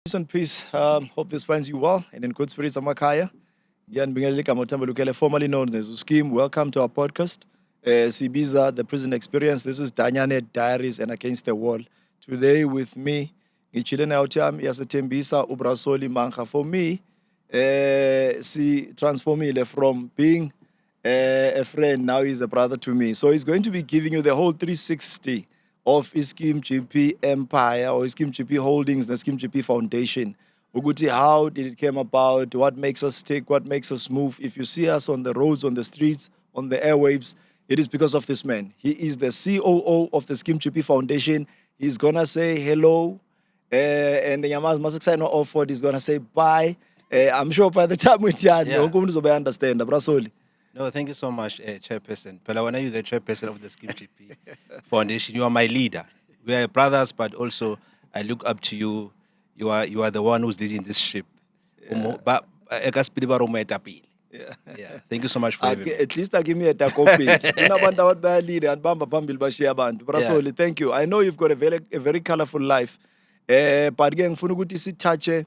Peace and peace. Hope this finds you well and in good spirits, Amakaya. Again, Bingalika Motamba Lukele, formerly known as Uskim. Welcome to our podcast. Sibiza, the prison experience. This is Danyane Diaries and Against the Wall. Today with me, Ngichilene Autiam, Yasetembisa, Ubrasoli Mancha. For me, si transformile from being a friend, now he's a brother to me. So he's going to be giving you the whole 360 of Iskim GP Empire or Iskim GP Holdings, the Iskim GP Foundation. Uguti, how did it come about? What makes us tick? What makes us move? If you see us on the roads, on the streets, on the airwaves, it is because of this man. He is the COO of the Iskim GP Foundation. He's gonna say hello, and the Yamaz Masak Offord is gonna say bye. I'm sure by the time we're done, you're going to understand. Brasoli. No, thank you so much, Chairperson. Pelawana, you're the Chairperson of the Skim GP Foundation. You are my leader. We are brothers, but also I look up to you. You are the one who's leading this ship. But yeah. Thank you so much for having me. At least I give me a taco page. Brasoli, thank you. I know you've got a very colorful life. But again, Funuguti si touch a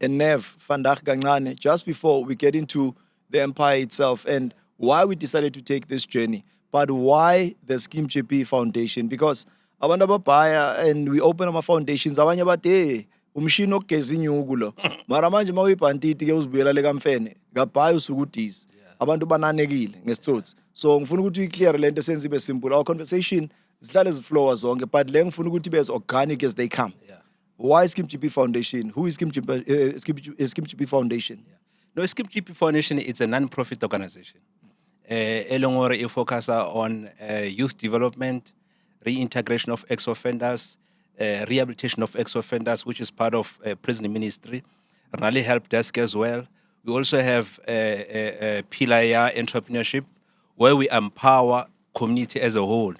nerve, Fandak Gangane, just before we get into the empire itself and why we decided to take this journey. But why the Skim GP Foundation? Because abantu ababhaya and we open our foundations, abanye bathi umshini ogeza inyuku mara manje mawuyibhantiti ke uzibuyela le kamfene ngabhaya usukudisi abantu bananekile ngesitsotsi. So ngifuna ukuthi uyiclear lento senze ibe simple. Our conversation zihlale ziflowa zonke, but le ngifuna ukuthi ibe as organic as they come. Why Skim GP Foundation? Who is Skim GP Foundation? No, Skim GP Foundation is a non-profit organization. Elongore it focuses on youth development, reintegration of ex-offenders, rehabilitation of ex-offenders, which is part of prison ministry, Rally Help Desk as well. We also have Pilaya Entrepreneurship, where we empower community as a whole,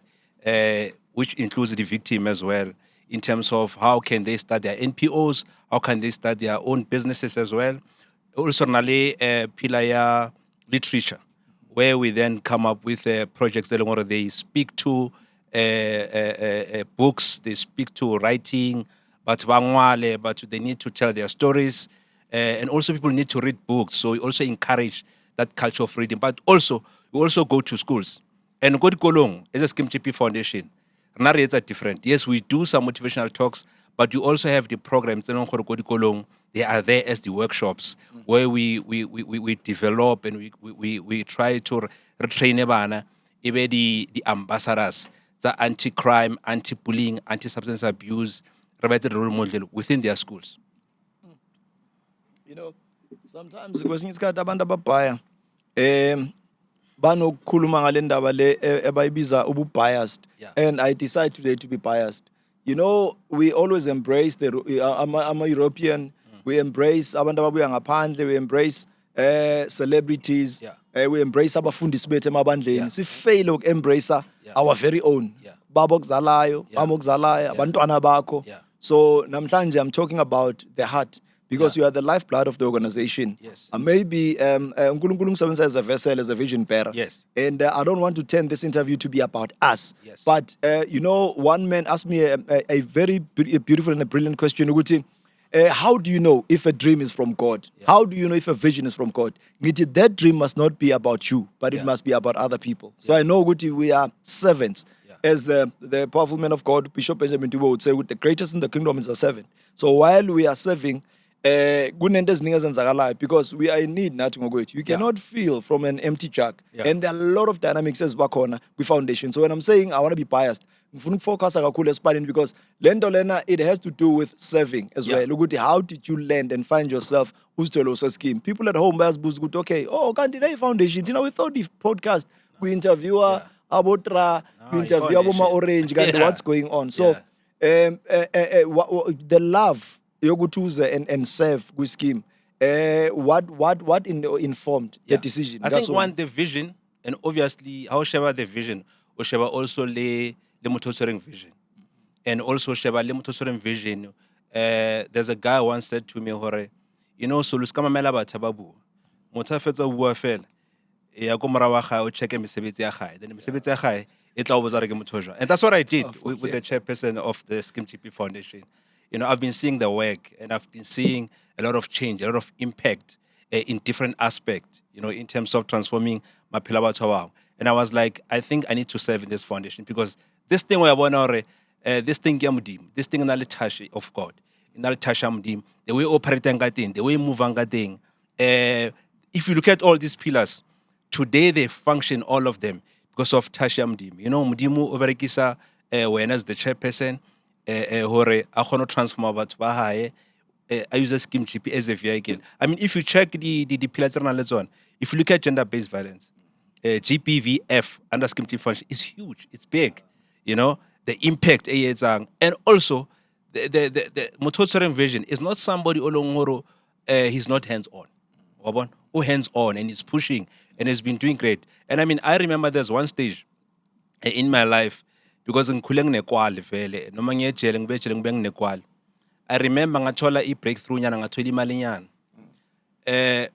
which includes the victim as well, in terms of how can they start their NPOs, how can they start their own businesses as well. Also, Pilaya Literature, where we then come up with projects that they speak to books, they speak to writing, but they need to tell their stories. And also people need to read books. So we also encourage that culture of reading. But also, we also go to schools. And go to Kolong, as a Skim GP Foundation, rates are different. Yes, we do some motivational talks, but you also have the programs. They are there as the workshops where we develop and we try to retrain the ambassadors, the anti-crime, anti-bullying, anti-substance abuse, role model within their schools. You know, sometimes kwesinye isikhathi abantu ababhaya banokukhuluma ngale ndaba le ebayibiza ubu-biased, and I decide today to be biased. You know, we always embrace I'm a European, we embrace abantu ababuya ngaphandle, we embrace celebrities, we embrace abafundisi bethu emabandleni. Sifail uku-embrace our very own. Baba okuzalayo, mama okuzalayo, abantwana bakho. So namhlanje I'm talking about the heart. Because you are the lifeblood of the organization. Yes. Maybe uNkulunkulu ngisebenza as a vessel, as a vision bearer. Yes. And I don't want to turn this interview to be about us. Yes. But, you know, one man asked me a very beautiful and a brilliant question. How do you know if a dream is from God? How do you know if a vision is from God? That dream must not be about you, but it must be about other people. So I know we are servants. As the powerful man of God, Bishop Benjamin Dube would say, the greatest in the kingdom is a servant. So while we are serving, because we are in need nothing. You cannot feel from an empty jug. And there are a lot of dynamics as back on with foundation. So when I'm saying I want to be biased, focus because it has to do with serving as well. Look at how did you land and find yourself who's to scheme. People at home okay, can't foundation. You know, we thought this podcast we interview Abotra, we interview Aboma Orange, what's going on. So the love and serve with scheme. What informed the decision? I think one, the vision, and obviously how Sheba the vision, or Sheba also the motoring vision. And also Sheba le motoring vision. There's a guy once said to me, Hore, you know, so luskama mela ba tababu. Motafetsa uafel. Ya ko mara wa ga o check mesebetsi ya gae. Then mesebetsi ya gae e tla o botsa re ke motho jwa. And that's what I did with the chairperson of the Skim GP Foundation. You know, I've been seeing the work, and I've been seeing a lot of change, a lot of impact in different aspects, you know, in terms of transforming maphelo a batho ba bangwe. And I was like, I think I need to serve in this foundation because this thing where I want this thing ke ya Modimo, this thing na le touch of God, na le touch ya Modimo, the way operating ka teng, the way moving ka teng. If you look at all these pillars, today they function all of them because of touch ya Modimo. You know, Modimo o berekisa wena as the chairperson hore a kgone ho transforma batho ba hae. I use a scheme GP as a vehicle. I mean, if you check the pillars tse re nang le tsona, if you look at gender-based violence, GPVF under scheme GP function is huge. It's big. You know, the impact e etsang, and also the motho vision is not somebody o leng hore he's not hands-on. Who hands-on and he's pushing and has been doing great. And I mean, I remember there's one stage in my life because ngikhule nginekwali vele noma ngiyejele ngibe nginekwali. I remember ngathola i-breakthrough nyana ngathola imali nyana.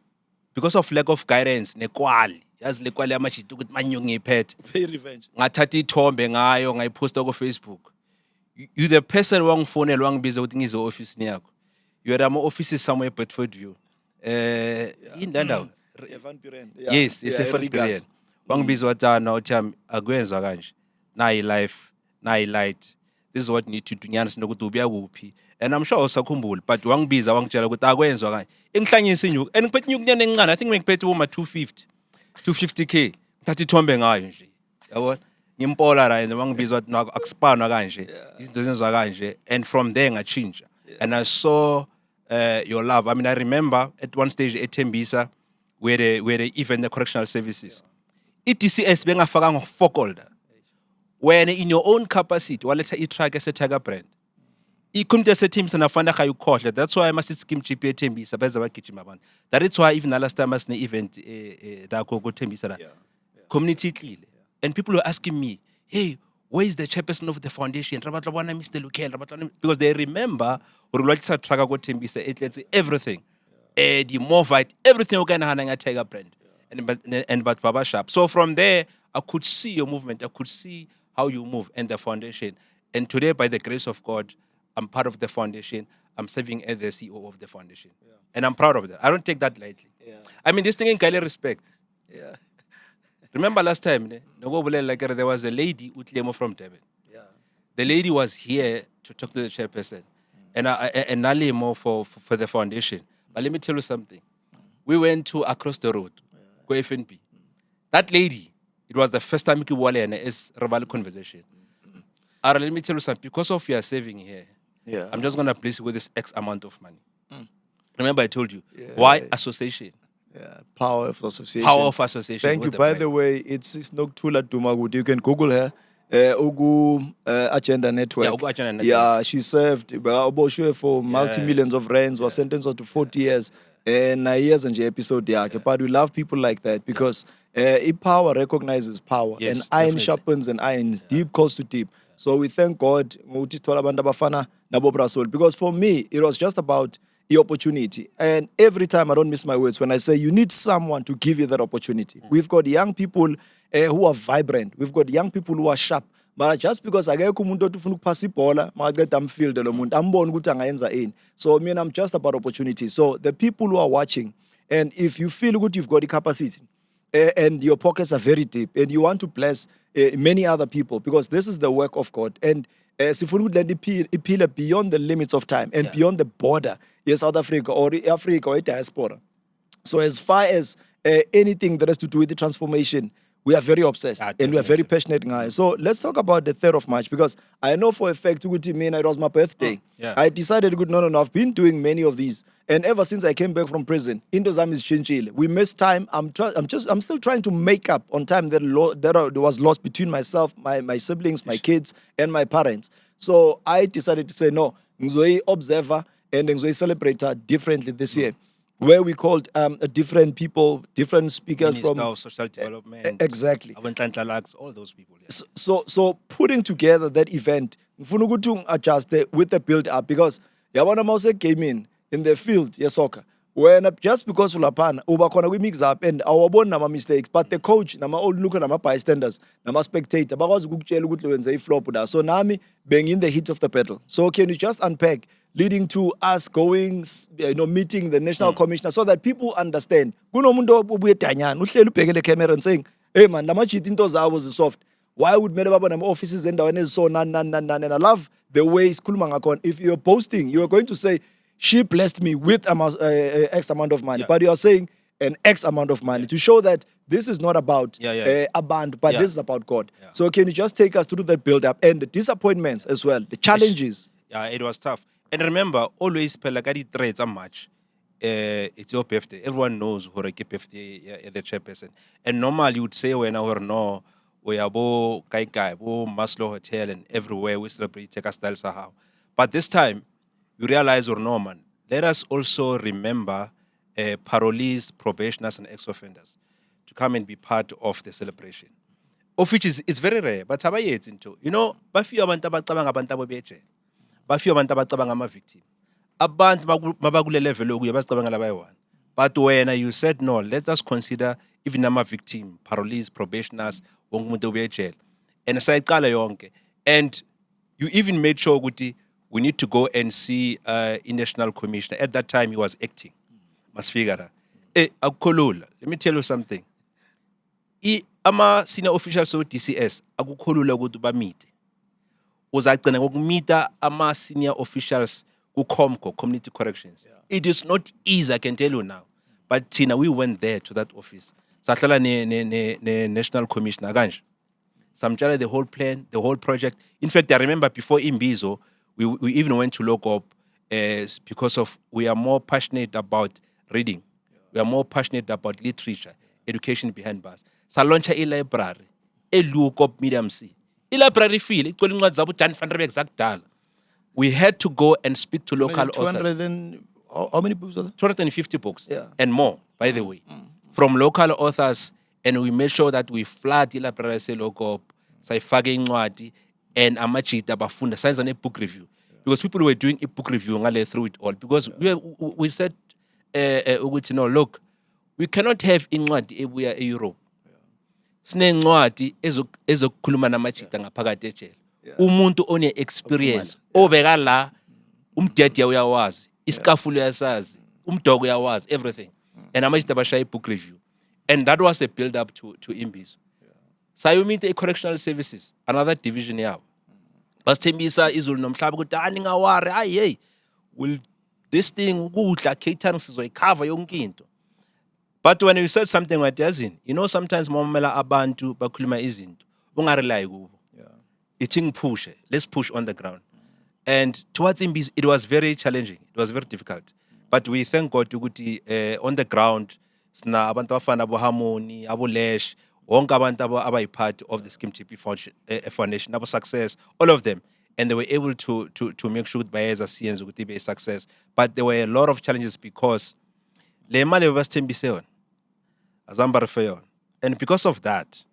Because of lack of guidance nekwali. Yazi lekwali yamashito ukuthi manje ngiyiphethe. Pay revenge. Ngathatha ithombe ngayo ngayiposta ku Facebook. You the person wangifonela wangibiza ukuthi ngize office yakho. You are my office is somewhere Bedford View. In Landau. Van Buren. Yes, it's a Van Buren. Wangibiza wathana uthi akwenzwa kanje. Nayi life, nayi light. This is what you need to do nyana sinokuthi ubuya kuphi. And I'm sure usakhumbula but wangibiza wangitshela ukuthi akwenzwa kanje. Engihlanyisa inyuku and ngiphethe inyuku nyana encane. I think ngiphethe uma 250k. Thatha ithombe ngayo nje. Yabona? Ngimpola la and wangibiza wathi akuspanwa kanje. Izinto zenziwa kanje and from there ngachinja. And I saw your love. I mean, I remember at one stage at Tembisa where even the correctional services. ETCS bengafaka ngofokolda. When in your own capacity, waletha i-truck ese-Tiger brand. I-community ese-Tembisa nafanda khayukhohle. That's why I must scheme GP eTembisa beza bagijima abantu. That is why even the last time asine event da go Tembisa la. Community itlile. And people were asking me, "Hey, where is the chairperson of the foundation? Rabatlabana Mr. Lukel, because they remember urulwatisa truck go Tembisa etletse everything. The Movite, everything okay na Tiger brand. And but Baba Shop. So from there I could see your movement. I could see how you move and the foundation. And today, by the grace of God, I'm part of the foundation. I'm serving as the CEO of the foundation. And I'm proud of that. I don't take that lightly. I mean, this thing in Kyle respect. Remember last time, there was a lady, Utlemo from Durban. The lady was here to talk to the chairperson. And Nalemo for the foundation. But let me tell you something. We went to across the road, go FNP. That lady, it was the first time we were in a Rabali conversation. Let me tell you something. Because of your saving here, I'm just going to place you with this X amount of money. Remember I told you. Why? Association. Power of association. Power of association. Thank you. By the way, it's Noktula Dumagut. You can Google her. Ugu Agenda Network. Yeah, Ugu Agenda Network. Yeah, she served for multi-millions of rands, was sentenced to 40 years. 9 years and episode but we love people like that because power recognizes power. Yes, and iron definitely. sharpens and iron. Deep calls to deep. So we thank God because for me it was just about the opportunity. And every time I don't miss my words when I say you need someone to give you that opportunity. We've got young people who are vibrant. We've got young people who are sharp. But just because akekho umuntu ofuna ukuphasa ibhola makaqeda amfield lo muntu ambone ukuthi angayenza ini. So I'm just about opportunity. So the people who are watching, and if you feel good you've got the capacity and your pockets are very deep and you want to bless many other people because this is the work of God. And sifuna ukuthi iphile beyond the limits of time and beyond the border South Africa or Africa or diaspora. So as far as anything that has to do with the transformation, we are very obsessed and we are very passionate guys. So let's talk about the 3rd of March because I know for a fact it was my birthday. I decided, no, I've been doing many of these. And ever since I came back from prison, Indozam is changing. We missed time. I'm still trying to make up on time that was lost between myself, my siblings, my kids, and my parents. So I decided to say, no, Ngizoi observer and Ngizoi celebrator differently this year. Where we called different people, different speakers Minister from of Social Development. Exactly. All those people. Yeah. So putting together that event, ngifuna ukuthi adjust with the build up because yabona mawuse gaming in the field soccer. when just because ulaphana uba khona kwi-mix up and awaboni nama-mistakes but the coach nama-onlooker nama-bystanders nama-spectator bakwazi ukukutshela ukuthi wenze i-flop la so nami being in the heat of the battle. So can you just unpack leading to us going meeting the national commissioner so that people understand kunomuntu obuye danyana uhleli ubhekele camera and saying hey man lamajita into zawo zisoft why would kumele baba nama-offices endaweni eziso nani and I love the way sikhuluma ngakhona. If you're posting you are going to say she blessed me with X amount of money, but you are saying an X amount of money to show that this is not about a band, but this is about God. So can you just take us through that build-up and the disappointments as well, the challenges? Yeah, it was tough. And remember, always like I did trades a match. It's your birthday. Everyone knows who are birthday the chairperson. And normally you would say when I no, we are bo kai bo Maslow Hotel and everywhere we celebrate take a style somehow. But this time you realize or no, man, let us also remember parolees, probationers, and ex-offenders to come and be part of the celebration. Of which it's very rare, but it's into. You know, bafi abantu abacabanga abantu abobejele. Bafi abantu abacabanga ama-victim. Abantu mabakule level okuya basicabanga labayi-one. But when you said no, let us consider even ama-victim, parolees, probationers, wonke umuntu obejele. And sayiqala yonke. And you even made sure ukuthi we need to go and see a national commissioner. At that time, he was acting. Masfigara. Akukholula. Let me tell you something. Ama senior officials of DCS, akukholula ukuthi bamite. Uzagcina ngokumita ama senior officials ku-COMCO, Community Corrections. It is not easy, I can tell you now. But Tina, we went there to that office. Sahlala ne national commissioner kanje. Samtshela the whole plan, the whole project. In fact, I remember before Imbizo, we even went to look up because of we are more passionate about reading. We are more passionate about literature, education behind bars. So launch a library, a look up medium C. A library feel it calling what Zabu Jan van exact dal. We had to go and speak to local 200 authors. and how many books are there? 250 books and more, by the way, from local authors, and we made sure that we flood the library say local up, sayifake incwadi and amachita bafunda science and a book review. Because people were doing a book review through it all. Because we said, look, we cannot have incwadi ebuya e-Europe. Sinengcwadi ezokukhuluma namachita ngaphakathi ejele. Umuntu one experience obeka la umdede uyawazi, iskafulo yasazi, umdogo uyawazi, everything. And amachita bashaya book review. And that was a build up to Imbizo. Sayumite correctional services, another division yabo. Basithembisa izulu nomhlaba ukuthi ningawari hey will this thing ukudla catering sizoyicover yonke into. But when you said something like yazini, you know sometimes momela abantu bakhuluma izinto ungarely kubo. Ithi push, let's push on the ground. And towards Imbizo it was very challenging. It was very difficult. But we thank God ukuthi on the ground sina abantu abafana abo Harmony, abo Lesh, wonke abantu abayipart of the Scheme GP Foundation, abo Success, all of them. And they were able to make sure that bayeza siyenza ukuthi be a success. But there were a lot of challenges because le mali basithembise yona azamba refer yona. And because of that,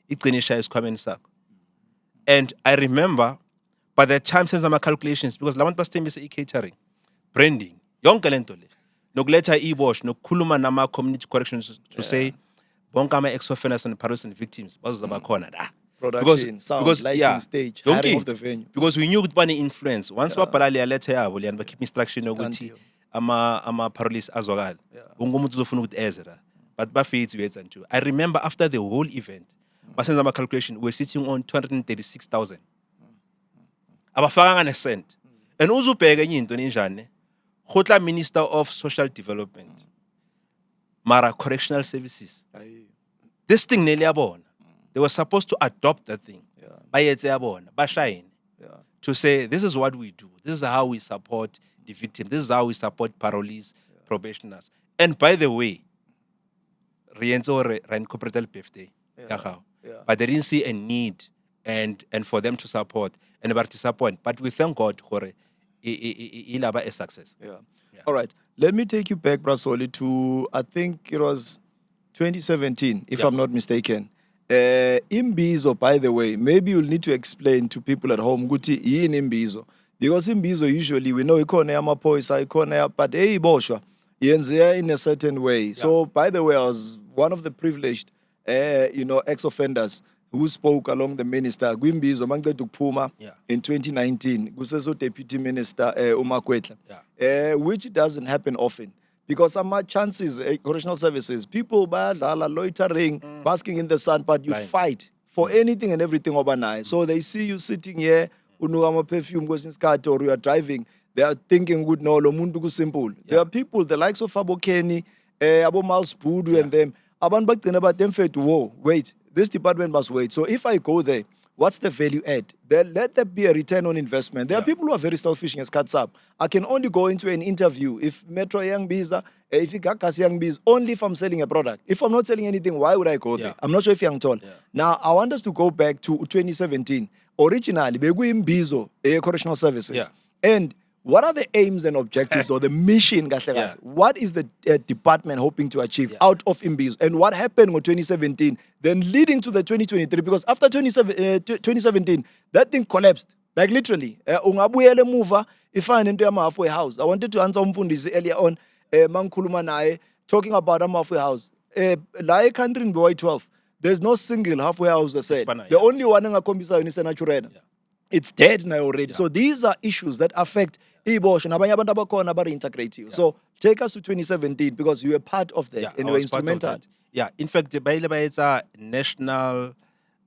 igcinisha isikhwameni sakho. And I remember by the time senza ama calculations because labantu basithembise i-catering, branding, yonke lento le. Nokuletha i-wash, nokukhuluma nama community corrections to say bonke ama ex-offenders and parolees and victims bazozaba khona la. Production, sound, lighting, stage, hiring of the venue. Because we knew ukuthi influence. Once babhala le letter yabo liyani ba keep instruction ukuthi ama parolees azwakala. Wonke umuntu uzofuna ukuthi ezra. But bafethi wethu nje. I remember after the whole event, basenza ama calculation, we were sitting on 236,000. Abafaka ngane cent. And uzubheka enye into ninjani? Khotla Minister of Social Development. Mara Correctional Services. This thing nearly abona. They were supposed to adopt that thing. To say, this is what we do. This is how we support the victim. This is how we support parolees, probationers. And by the way, Rienzo ran corporate birthday. But they didn't see a need and for them to support and about to support. But we thank God for a success. All right. Let me take you back, Brasoli, to I think it was 2017, if I'm not mistaken. Imbizo, by the way, maybe you'll need to explain to people at home, Guti, in Imbizo. Because Imbizo, usually, we know ikone yamapoisa, ikone ya, but hey, boshwa, yenzeka in a certain way. So, by the way, I was one of the privileged, ex-offenders who spoke along the minister. Gwimbizo mangiceda ukuphuma Yeah. in 2019 kuseso deputy minister uMakwetla, Yeah. which doesn't happen often. Because some chances, correctional services, people bayadlala, loitering, basking in the sun, but you Blind. fight for anything and everything overnight. So they see you sitting here, unuka perfume kwesinye isikhathi, or you are driving, they are thinking, good no, lo muntu simple. There are people, the likes of Abo Kenny, Abo Miles Budu and them, abantu bagcina bathi mfethu, whoa, wait, this department must wait. So if I go there, what's the value add? Let there be a return on investment. There are people who are very selfish as cuts up. I can only go into an interview if Metro Young Biza, if Gakas Young Biz, only if I'm selling a product. If I'm not selling anything, why would I go there? I'm not sure if you're told. Now, I want us to go back to 2017. Originally, Begu Mbizo, correctional services. And what are the aims and objectives or the mission? What is the department hoping to achieve out of Imbizo? And what happened in 2017, then leading to the 2023? Because after 2017, that thing collapsed. Like literally. Ungabuyele emuva ifana nento yama halfway house. I wanted to answer umfundisi earlier on, mangikhuluma naye, talking about ama halfway house. La country in BY12, there's no single halfway house that said. The only one engakhombisa yona isenaturena. It's dead now already. So these are issues that affect ibosho nabanye abantu abakhona reintegrate. So take us to 2017 because you were part of that and you were instrumental. In fact, by the way, it's a national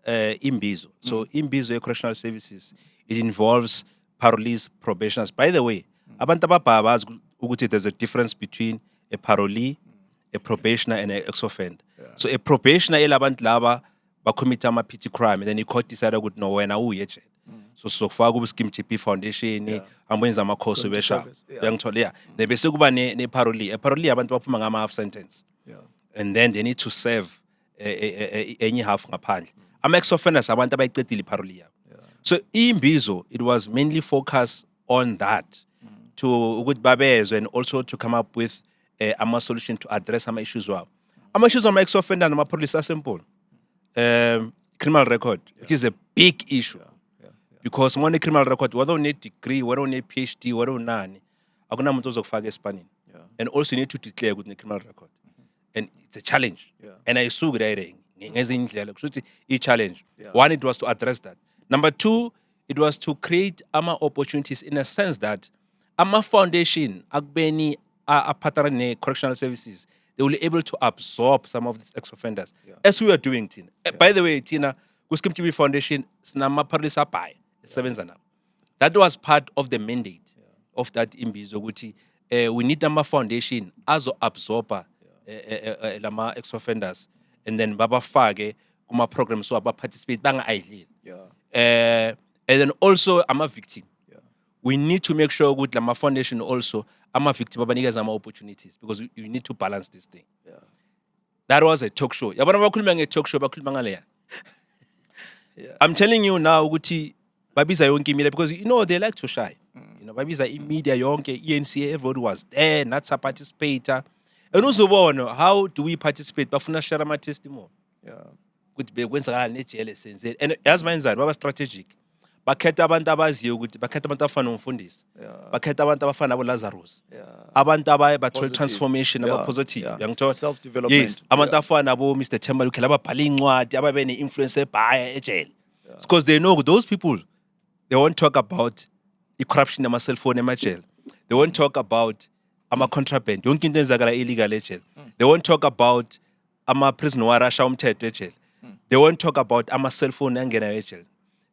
Imbizo. So Imbizo Correctional Services, it involves parolees, probationers. By the way, abantu ababhaba ukuthi there's a difference between a parolee, a probationer, and an ex-offender. So a probationer elabantu laba bacommit ama-petty crime, and then the court decided ukuthi no wena uye jail. So sokufaka ku-Scheme GP Foundation amwenza amakhosi besha uyangithola bese kuba ne-parolee. A parolee abantu baphuma ngama-half sentence, and then they need to serve enye half ngaphandle. Ama-ex-offenders abantu abayicedile i-parolee yabo. So Imbizo, it was mainly focused on that, to ukuthi babezwe and also to come up with a solution to address some issues wabo. Ama-issues ama-ex-offender nama-police are simple. Criminal record, which is a big issue. Because one criminal record, whether on a degree, whether on a PhD, whether on nani, akuna muntu ozokufaka esipanini. And also you need to declare good criminal record. And it's a challenge. And I saw that a challenge. One, it was to address that. Number two, it was to create opportunities in a sense that foundation, akbeni a pattern correctional services, they will be able to absorb some of these ex-offenders. As we are doing, Tina. By the way, Tina, Scheme GP Foundation, snama parlisa pai. That was part of the mandate of that Imbizo. We need a foundation as an absorber, lama ex-offenders, and then baba fage kuma programs so aba participate banga idle. And then also I'm a victim. We need to make sure good lama foundation also I'm a victim abanika zama opportunities because you need to balance this thing. That was a talk show. Yabana bakhuluma nge-talk show bakhuluma ngaleya. I'm telling you now, Guti, Babiza yonke media, because they like to shy. Babiza media yonke, ENCA, everybody was there, not a participator. And also, how do we participate? Bafuna share my testimony. Good be when and as my inside, Baba strategic. Baketa abantu abaziyo ukuthi bakhetha abantu abafana nomfundisi. Bakhetha abantu abafana boLazarus. Abantu abathole transformation positive. Uyangithola? Self-development. Yes, abantu abafana bo Mr. Themba Lukhela ababhala incwadi ababe ne-influence ebhaya ejele. Because they know those people, they won't talk about corruption ama-cell phone emajele. They won't talk about ama-contraband. Yonke into enzakala illegal ejele. They won't talk about ama-prison warasha umthetho ejele. They won't talk about ama-cell phone angena ejele.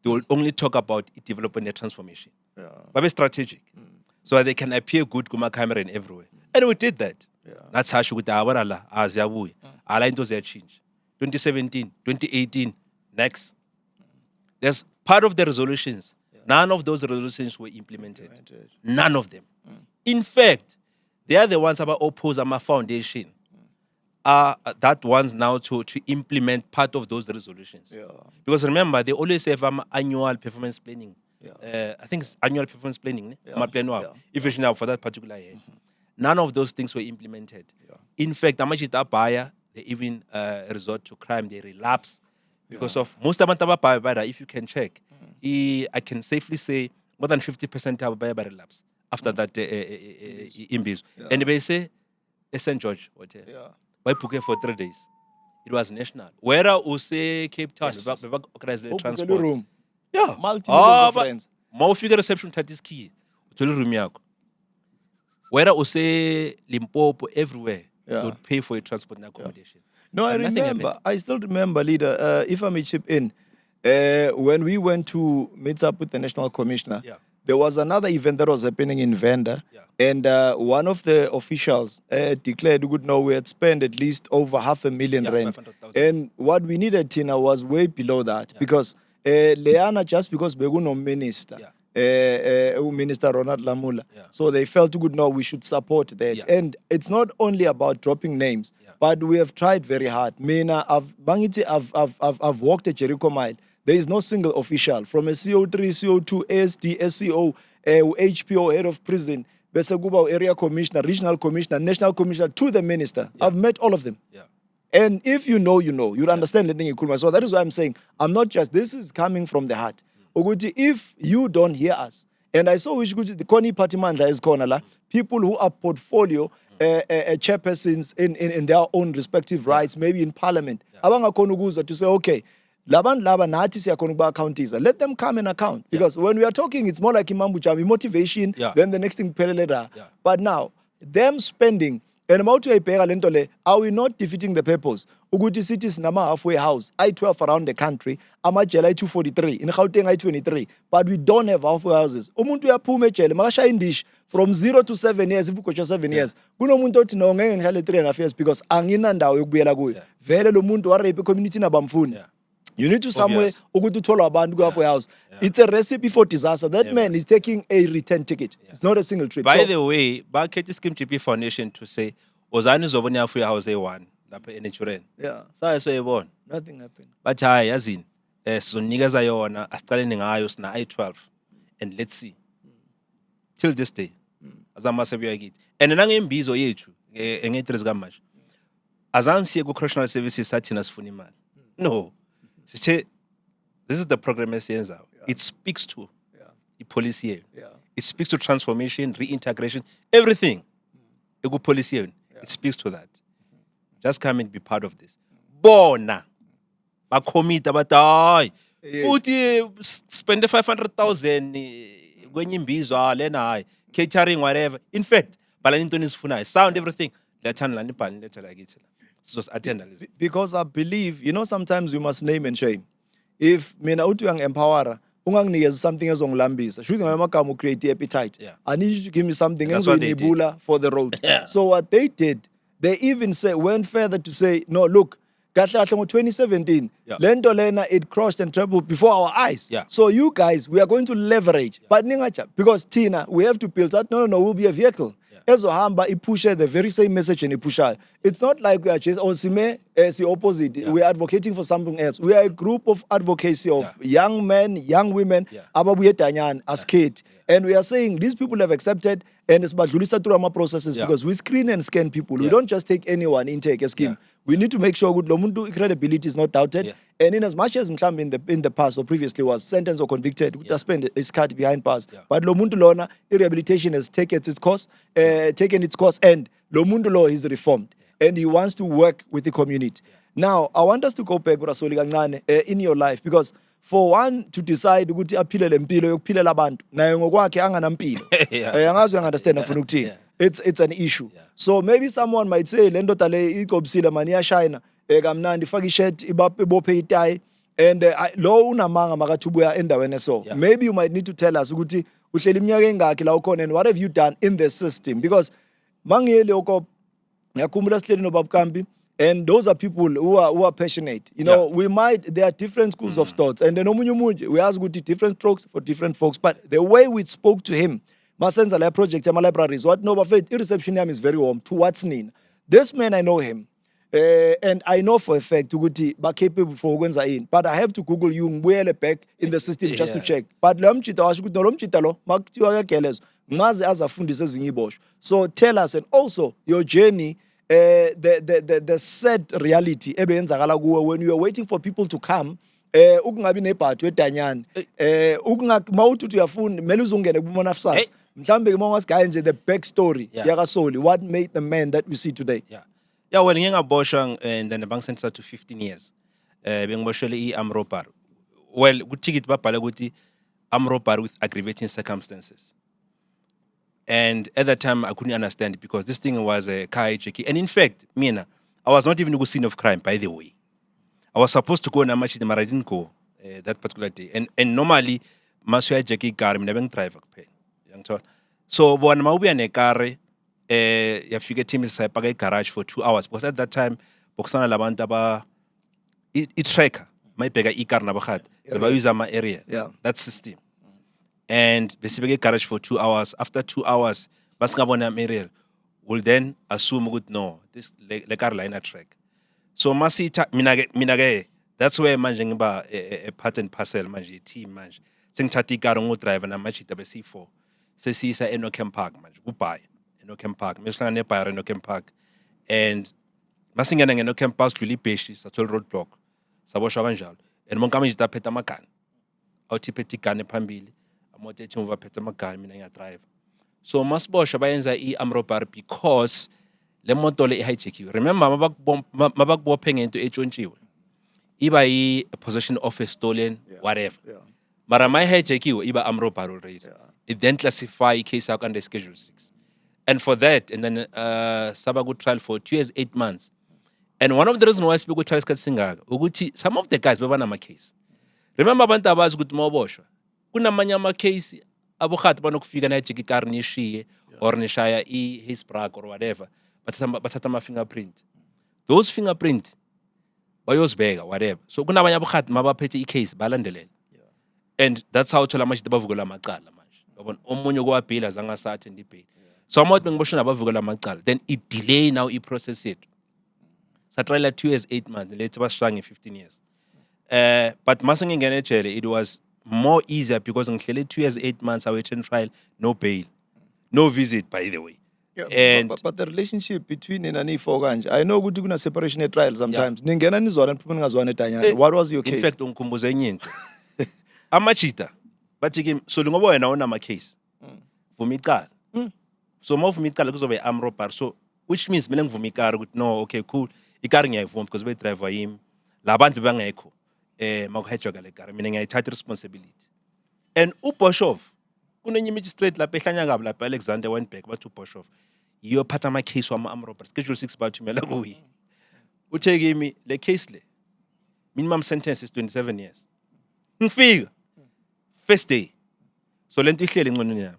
They will only talk about development and transformation. But be strategic. So that they can appear good kuma camera and everywhere. And we did that. That's how we awara as yabuya. Ala into ze change. 2017, 2018, next. There's part of the resolutions. None of those resolutions were implemented. None of them. In fact, they are the ones that oppose our foundation. That ones now to implement part of those resolutions. Because remember, they always have annual performance planning. I think it's annual performance planning. If now for that particular year. None of those things were implemented. In fact, Amachita Baya, they even resort to crime, they relapse. Because of most of the if you can check, I can safely say more than 50% of Baya relapse after that Imbizo. And they say, St. George Hotel. Yeah. By booking for 3 days. It was national. Where use Cape Town, Yes. we organize the Book a transport. room. Yeah. Multi-millions of but friends. ma ufika reception that is key. Uthole room yakho. Where use Limpopo everywhere. Yeah. You would pay for your transport and accommodation. No, I But nothing remember. happened. I still remember, leader. If I may chip in, when we went to meet up with the national commissioner, Yeah. there was another event that was happening in Venda, Yeah. and one of the officials declared, "Good, no, we had spent at least over $500,000 Yeah, rand, 500,000. and what we needed, Tina, was way below that because Leana just because we no minister." Yeah. Minister Ronald Lamula. Yeah. So they felt good, no, we should support that. Yeah. And it's not only about dropping names, Yeah. but we have tried very hard. Mina, I've walked a Jericho mile. There is no single official from a CO3, CO2, ASD, SCO, HPO, head of prison, Beseguba area commissioner, regional commissioner, national commissioner, to the minister. I've met all of them. Yeah. And if you know, you know. You'll understand Learning Nkuluma. So that is why I'm saying, I'm not just, this is coming from the heart. Ukuthi, if you don't hear us, and I saw which the Koni Party Mandla is corner la, people who are portfolio chairpersons in their own respective rights, maybe in parliament, abangakhona ukuza to say, okay, labantu laba nathi siyakhona ukuba accountisa. Let them come and account. Because when we are talking, it's more like imambu jami, motivation, Yeah. then the next thing, pelele da. Yeah. But now, them spending, and are we not defeating the purpose? Uguti cities nama halfway house, I-12 around the country, amajele I-243, in Gauteng I-23, but we don't have halfway houses. Umuntu uyaphuma ejele, makasha indish from 0 to 7 years, if ukocha 7 years. Kunomuntu othi no ngeke ngihlale 3.5 years because anginandawo yokubuyela kuyo. Vele lo muntu warape community nabamfuni. Yeah. You need to somewhere Obvious. ukuthi uthola abantu ku halfway house. It's a recipe for disaster. That man is taking a return ticket. It's not a single trip. By So- the way, bakhethe Scheme GP Foundation to say, ozani uzobona yafu house A1 lapha eNaturen. yeah, Saye soyibona. nothing happened. Bathi hayi yazini sizonikeza yona asiqaleni ngayo sina I-12 and let's see till this day azama sebuya kithi and nangembizo yethu nge-3 zikaMarch azange siye ku-correctional services sathina sifuna imali no sithe this is the program esiyenzayo it speaks to ipolicy yenu Yeah. it speaks to transformation reintegration everything ekupolicy yenu it speaks to that just come and be part of this bona bakhomita bathi hayi futhi spend 500,000 kwenye imbizo lena hayi catering whatever in fact bhalani into enizifunayo sound everything lethani lani ibhali letha lakithi sizosi-attenda lezi Because I believe, you know, sometimes you must name and shame. If mina uthi uyang-empowera, unganginikeza something ezongilambisa. Shuthi ngamagama create appetite. Yeah. I need you to give me something And that's what they engizoyinibula for the road. So what they did, they even went further to say, no, look, kahle kahle ngo-2017, Yeah. lento lena, it crushed and trampled before our eyes. Yeah. So you guys, we are going to leverage. But ningacha, because Tina, we have to build that. No, we'll be a vehicle. Ezohamba ipushe the very same message and ipusha. It's not like we are just the opposite. We are advocating for something else. We are a group of advocacy of young men, young women, ababuye danyan as kids. And we are saying these people have accepted and it's badlulisa through our processes because we screen and scan people. We don't just take anyone intake a scheme. We need to make sure good lomuntu credibility is not doubted. And in as much as Mklambi in the past or previously was sentenced or convicted, we spend his card behind bars. But Lomuntu Lona, rehabilitation has taken its course, and Lomuntu Law is reformed. And he wants to work with the community. Now, I want us to go back Rasoli kancane, in your life because for one to decide ukuthi aphile lempilo yokuphilela abantu naye ngokwakhe anganampilo. Angazi uyanderstand afuna ukuthini. It's an issue. So maybe someone might say le ndoda le igobisile mani iyashayina kamnandi ifaka ishirt ibophe itayi and lo unamanga makathubuya endaweni so. Maybe you might need to tell us ukuthi uhleli iminyaka engakhi la ukhona and what have you done in the system because mangiyele okho ngiyakhumbula sihleli noBabkambi. And those are people who are passionate. You know, there are different schools of thoughts. And then we ask different strokes for different folks. But the way we spoke to him, Masenza la project, my libraries, what no, but reception is very warm towards Nina. This man, I know him. And I know for a fact, but capable for Gwenza in. But I have to Google you back in the system just to check. But so tell us, and also your journey. The sad reality ebeyenzakala kuwe when you were waiting for people to come ukungabi nebhathu edanyana mawuthi uyafuna mele uzungene kuMonafsas Mhlambe mongasigaya nje the backstory Yeah. yakasoli, what made the man that we see today? Yeah. Yeah, well, ngingaboshwa and then bang sentenced to 15 years. Bengiboshwele i-Amrobar. Well, kuthikit babhala ukuthi Amrobar with aggravating circumstances. And at that time, I couldn't understand it because this thing was a car hijacking. And in fact, Mina, I was not even to scene of crime, by the way. I was supposed to go na Machida, but I didn't go that particular day. And normally, masu hijacking car, mina beng driver kuphela. So, when I was in a car, yafika team isayipaka garage for 2 hours because at that time, bokusana labantu aba i-tracker, mayibheka i-car nabakhathi, bebayuza ama-area. Yeah. That system. And besibeke garage for 2 hours. After 2 hours, basingabona material, will then assume ukuthi no, this le car line a track. So masita mina that's where manje ngiba a part and parcel manje team manje. Sengithatha icar ngudriver namajita be-C4. Sesiyisa eNokham Park manje kubhaya eNokham Park. Mesihlangana nebhaya eNokham Park. And masingena ngeNokham Park sidlula ibheshi sathola roadblock. Saboshwa kanjalo. And monke amajita aphethe amagani. Awuthi iphethe igane phambili. Amoto ethi muva aphethe amagani mina ngiyadrive. So masiboshwa bayenza i-Amrobar because le moto le ihijackiwe. Remember mabakubophe ngento etshontshiwe. Iba possession of a stolen whatever. Yeah. Mara hijackiwe iba Amrobar already. It then classify case out under Schedule 6. And for that, and then saba good trial for 2 years, 8 months. And one of the reasons why I speak with trial Singaka, ukuthi some of the guys bebana ama case. Remember abantu abazi ukuthi maboshwa. Kunamanye ama case abokhathi banokufika na hijacking car nishiye or nishaya his brake or whatever. Bathatha ama fingerprint. Those fingerprint bayozibeka whatever. So kunabanye abokhathi mabaphethe i-case balandelela. And that's how uthola amajita bavukela amacala manje. Yabona omunye kwabhila zanga sa attend ibhili. So amathi bengiboshana bavukela amacala. Then it delay now i-process it. Satrayela 2 years 8 months later bashange 15 years. But masengingena ejele it was more easier because ngihlele 2 years 8 months awaiting trial, no bail, no visit by the way. Yeah, And but the relationship between nina niyi-4 kanje, I know ukuthi kuna separation trial sometimes. Ningena nizwana niphuma ningazwana eDanyana. What was your case? in fact ungikhumbuza enye into. Amajita bathi kimi so ngoba wena unama case. Vuma icala. So mawuvuma icala kuzobe i-Amrobar. So which means mina ngivuma icar ukuthi no okay cool. Icar ngiyayivuma because be driver yimi. Labantu bangekho. Makuhejwa le car mina ngiyayithatha responsibility. And uBoshov kunenye magistrate lapha ehlanya kabi lapha Alexander Weinberg bathi uBoshov yiyo phatha ama case wama Amrobar Schedule 6 bathumela kuyi. Uthe kimi le case le minimum sentence is 27 years. Ngifika first day. So lento ihleli ngqonweni yami.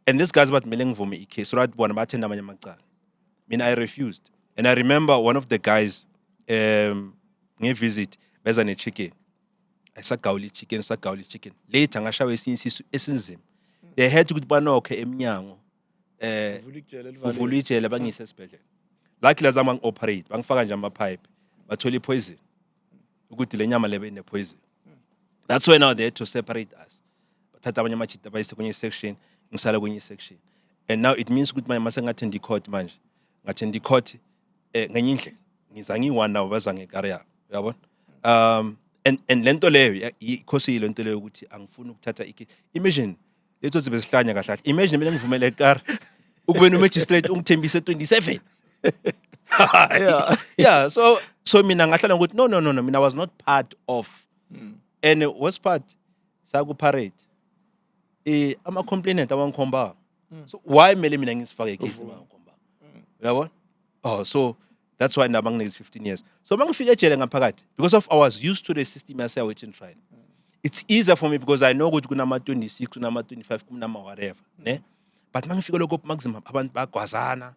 And this guys bathi mele ngivume i-case right bona bathenda amanye amacala. Mina I refused. And I remember one of the guys ngevisit beza ne-chicken. Sagawuli chicken. Later ngashawe esinye isisu esinzima. They had ukuthi banokhe emnyango uvula ijele bangise esibhedlela. Luckily azama ngi-operate bangifaka nje ama-pipe bathola i-poison ukuthi le nyama lebe ine-poison. That's why now they had to separate us. Bathatha abanye amajita bayise kwenye section ngisala kwenye section. And now it means ukuthi manje mase ngathenda i-court manje. Ngathenda i-court ngenye indlela ngiza ngiyi-1 nawo baza ngekari yabo. Uyabona? And lento leyo ikhosi lento leyo ukuthi angifuni ukuthatha ikhe. Imagine letho zibe sihlanya kahle. Imagine mina ngivumele car ukube no magistrate ungithembise 27. Yeah. Yeah, so mina ngahlala ukuthi no mina was not part of. And was part sakuparade. Ama complainant abangikhomba. So why mele mina ngisifake icase abangikhomba? Uyabona? Oh, so that's why nabang next 15 years. So mangifika ejele ngaphakathi because of I was used to the system yase awaiting trial. It's easier for me because I know ukuthi kunama 26 kunama 25 kunama whatever, ne? But mangifika lokho maximum abantu bagwazana.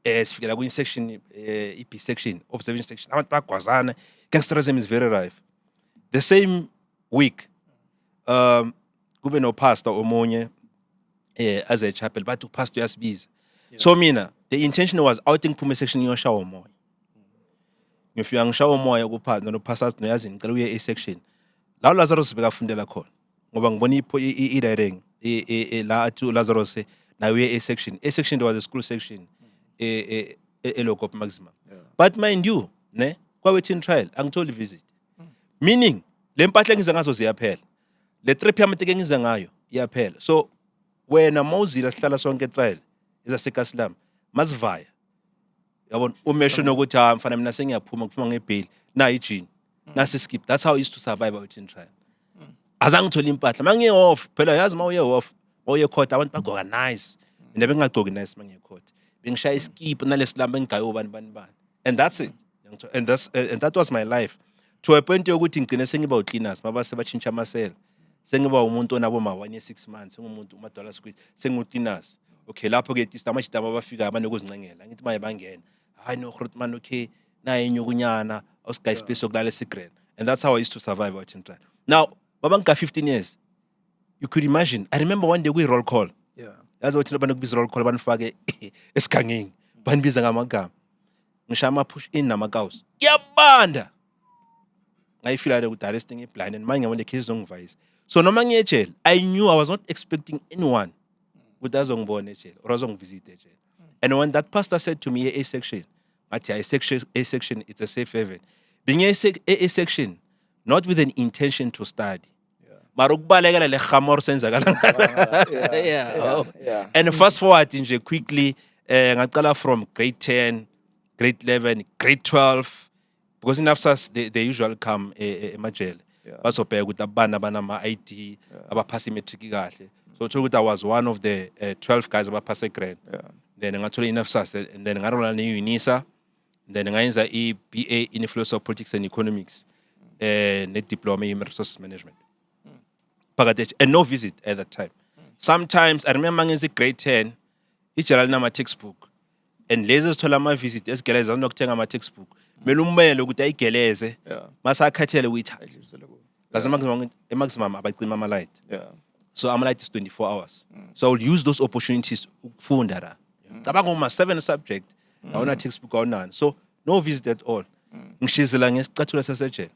Sifikela kwi section EP section, observation section. Abantu bagwazana. Gangsterism is very rife. The same week kube no pastor omunye as a chapel but pastor yasibiza. So mina the intention was outing phume section yoshawa umoya. Ngifika ngishawa umoya kuphatha no pastors noyazi ngicela uye section. La Lazarus bekafundela khona. Ngoba ngibona i-direct la athi Lazarus na uye section. Section there was a school section elokop maximum. But mind you, ne? Kwa waiting trial angitholi visit. Meaning le mpahla engiza ngazo ziyaphela. Le trip yami teke ngiza ngayo iyaphela. So wena mawuzila sihlala sonke trial ezaseKasilam masivaya yabona umesho nokuthi mfana mina sengiyaphuma kuphuma ngebail na ijini nasi skip. That's how I used to survive out in trial. Azange ngithola impahla mangiye off phela yazi mawuye off mawuye court abantu bagqoka nice mina bengagqoki nice mangiye court bengishaya iskip nalesilamba engigayo bani. And that's it. And that was my life to a point yokuthi ngigcine sengiba ucleaners mabase batshintsha amasela sengiba umuntu onabo ma 1 year 6 months sengumuntu umadollar squid sengucleaners. Okay lapho ke tista amajita abafika abanokuzincengela ngithi maye bangena hayi no Grootman okay naye inyukunyana awusiguy space yokulala eSigren. And that's how I used to survive out in trial. Now babanga 15 years you could imagine. I remember one day we roll call. Yazi wathi abantu kubiza roll call banifake esigangeni banibiza ngamagama ngishama push in namakaus yabanda ngayifila le ukuthi arresting blind and manje ngabona case zongivayisa. So noma ngiye jail I knew I was not expecting anyone ukuthi azongibona ejail or azongivisit ejail. And when that pastor said to me A section ngathi A section it's a safe haven being A section not with an intention to study mara ukubalekela le khamor senzakala. And fast forward nje quickly ngaqala from grade 10 grade 11 grade 12 because in Afsas they usually come emajele bazobheka ukuthi abana banama ID abaphasa imatric kahle. So ukuthi I was one of the 12 guys abaphasa grade. Then ngathola inafsas and then ngarola ne UNISA then ngayenza iBA in Philosophy of Politics and Economics ne diploma in Human Resources Management. And no visit at that time. Sometimes I remember ngenza grade 10 ijala nama textbook and lezi sithola ama visit esigeleza nokuthenga ama textbook mele ummele ukuthi ayigeleze masakhathele uyithathe lazima maximum abacima ama light. So ama light is 24 hours. So I will use those opportunities ukufunda la cabanga uma 7 subject awuna textbook awunani. So no visit at all. Ngishizela ngesicathulo sasejele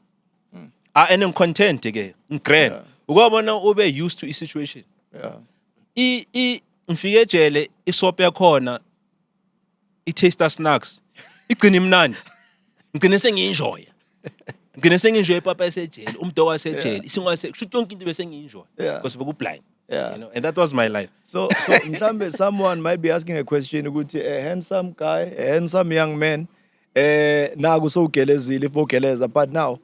and I'm content ke ngigrand ukubona ube used to a situation. Ngifike ejele isopa yakhona i-taster snacks igcina imnandi ngigcine sengienjoy ipapa esejele umdoko wasejele isingwase kusho yonke into bese ngienjoy because bekublind. You know, and that was my life. So mhlambe someone might be asking a question ukuthi a handsome guy, a handsome young man naku sowugelezile if bogeleza but now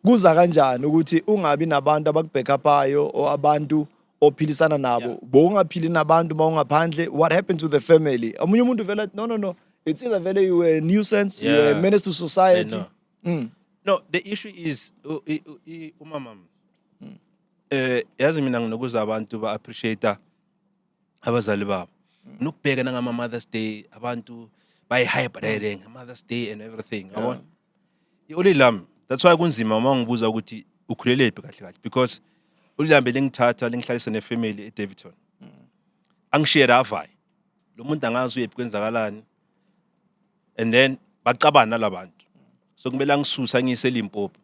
kuza kanjani ukuthi ungabi nabantu abakubackupayo or abantu ophilisana nabo bongaphili nabantu bawungaphandle. What happened to the family? Omunye umuntu vele no it's either vele you were a nuisance, you were a menace to society. No, the issue is umama yazi mina nginokuza abantu ba appreciate abazali babo nokubheka ngama Mother's Day abantu bay hyper Mother's Day and everything yabona ulilam. That's why kunzima uma ngibuza ukuthi ukhulelephi kahle because ulilambe lengithatha lengihlalisa nefamily eDavidton angishare avay lo muntu angazi uyephi kwenzakalani and then bacabana labantu so kumele ngisusa ngise Limpopo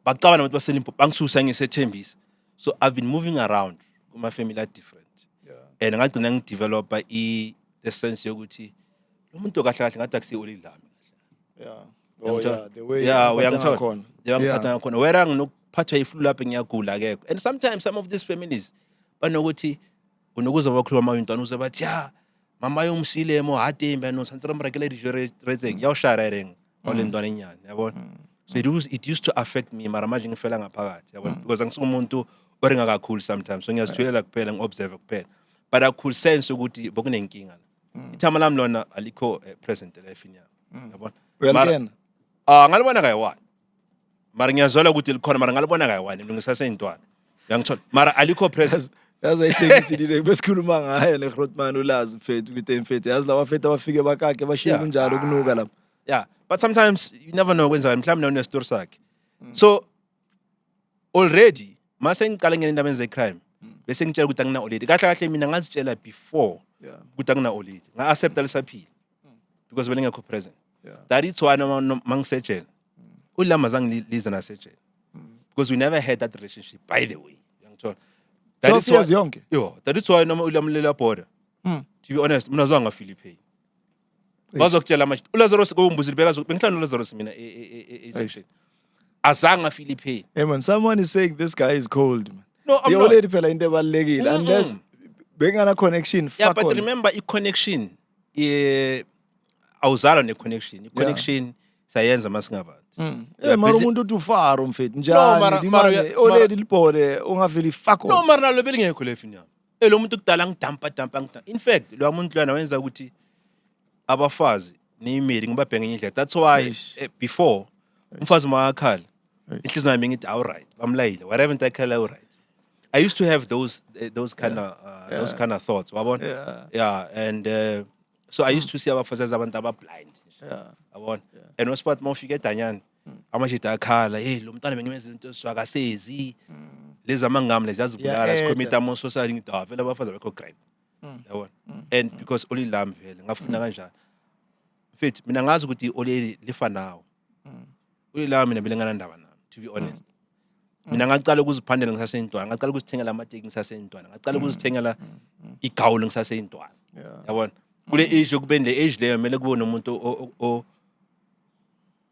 bacabana abantu baseLimpopo angisusa ngise eThembisa. So I've been moving around my family are different and ngagcina ngidevelop the sense yokuthi lo muntu kahle kahle ngathi akusiyo ulilambe the way uyangithatha khona wera nginokuphathwa iflu lapha ngiyagula ke. And sometimes some of these families banokuthi unokuza bakhuluma amantwana uzobathi mama yomshile mo hatembe no santsira mrakele dijo rezeng yawusharereng olentwana enyane yabona. So it used to affect me mara manje ngifela ngaphakathi yabona because angisumuntu oringa kakhulu sometimes so ngiyazithulela kuphela ngiobserve kuphela but I could sense ukuthi bokunenkinga ithama lami lona alikho present life yami yabona. Well ngalibona kayi-1 mara ngiyazola ukuthi likhona mara ngalibona kayi-1 ngisaseyintwana uyangithola mara alikho present. yazi ayihlekisilile besikhuluma ngayo neGrootman ulazi mfethu ukuthi mfethu yazi lawa mfethu abafike bakake bashiye kunjalo kunuka lapha. But sometimes you never know kwenzakala mhlawumbe une story sakhe. So already mase ngiqala ngene indaba zecrime bese ngitshela ukuthi angina already kahle kahle mina ngazitshela before ukuthi angina already nga accept lesaphila because bele ngekho present. That is why mangisejele ulama zangi liza nasejele because we never had that relationship by the way uyangithola. 12 years yonke that is why noma ulamlela border to be honest mina zwanga Philippine bazokutshela manje uLazarus ngombuzile bekazo bengihlanu uLazarus mina section azanga Philippine. Hey man, someone is saying this guy is cold man. No, I'm you not. already phela into ebalekile unless Bengana connection. Yeah, Fuck but on. remember i-connection awuzalwa ne-connection. I-connection sayenza masingabantu. Eh mara umuntu uthi ufaro mfethu No, njani mara oledi libhole ungaveli fuck no, on. mara nalo belingekho lefu nyama. Lo muntu kudala ngidampa. In fact, lo muntu lwana wenza ukuthi abafazi ne-email ngibabhenge indlela. That's why before umfazi makakhala inhliziyo yami ngithi alright, bamlayile. Whatever into akhala alright. I used to have those kind of thoughts, wabona? Yeah, and so I used to see abafazi as abantu abablind. Yabona? And wespot mawufika eDanyana amashita akhala, hey lo mntwana bengimenza into eswakasezi. Lezi amangami lezi yazibulala sikhomita ama social ngithi vele abafazi abekho great. Yabona? And because only lami vele ngafuna kanjani. Mfethu mina ngazi ukuthi oli lifa nawo. Uli lami mina belengana ndaba nami, to be honest. Mina ngaqala ukuziphandela ngisasentwana, ngaqala ukuzithengela amateki ngisasentwana, ngaqala ukuzithengela igawulo ngisasentwana. Yabona? Kule age okubeni le age leyo kumele kube nomuntu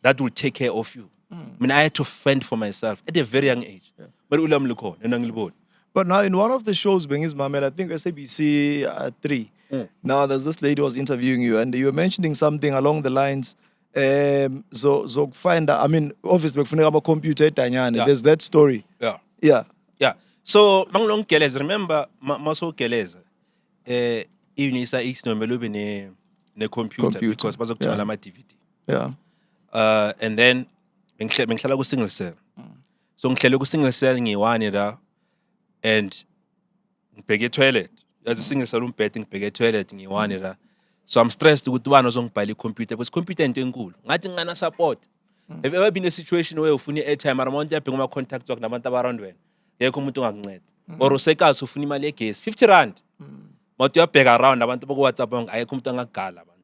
that will take care of you. I mean, I had to fend for myself at a very young age. But ulam lukhona nangilibona. But now in one of the shows, Bengis Mamel, I think SABC 3, now there's this lady was interviewing you and you were mentioning something along the lines, so find out, I mean, obviously, about computer, there's that story. Yeah. So, Manglong Kelez, remember, Maso Kelez, Unisa X no melube ne computer because bazok tshela ama DVD. Yeah. And then bengihlala ku single cell. So ngihlele ku single cell ngiwane la and ngibheke toilet. As a single cell umbhede ngibheke toilet ngiwane la. So I'm stressed ukuthi ubani ozongibhala i-computer because computer into enkulu. Ngathi ngana support. Have you ever been in a situation where ufuna i-airtime mara umuntu yabheka ama contact wakho nabantu abaround wena? Yekho umuntu ongakunceda. Or usekazi ufuna imali yegesi 50 rand. But you beg around abantu boku WhatsApp ayekho umuntu angagala abantu.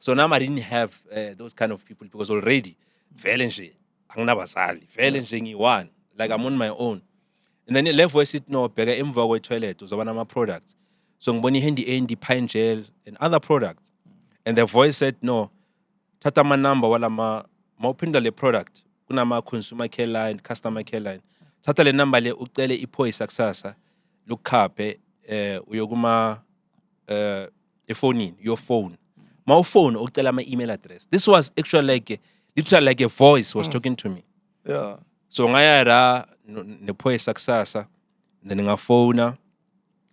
So now I didn't have those kind of people because already vele nje anginabazali vele nje ngiyi-one like I'm on my own. And then le voice it no bheka emva kwe toilet uzoba nama products. So ngibona i-handy pine gel and other products. And the voice said no thatha ama number wala mawuphinda le product kunama consumer care line, customer care line. Thatha le number le ucele iphoyisa kusasa lukhaphe uyokuma efonini your phone phone ucela my email address. This was actually literally like a voice was talking to me. Yeah. So ngaya la nephoyisa kusasa then ngafona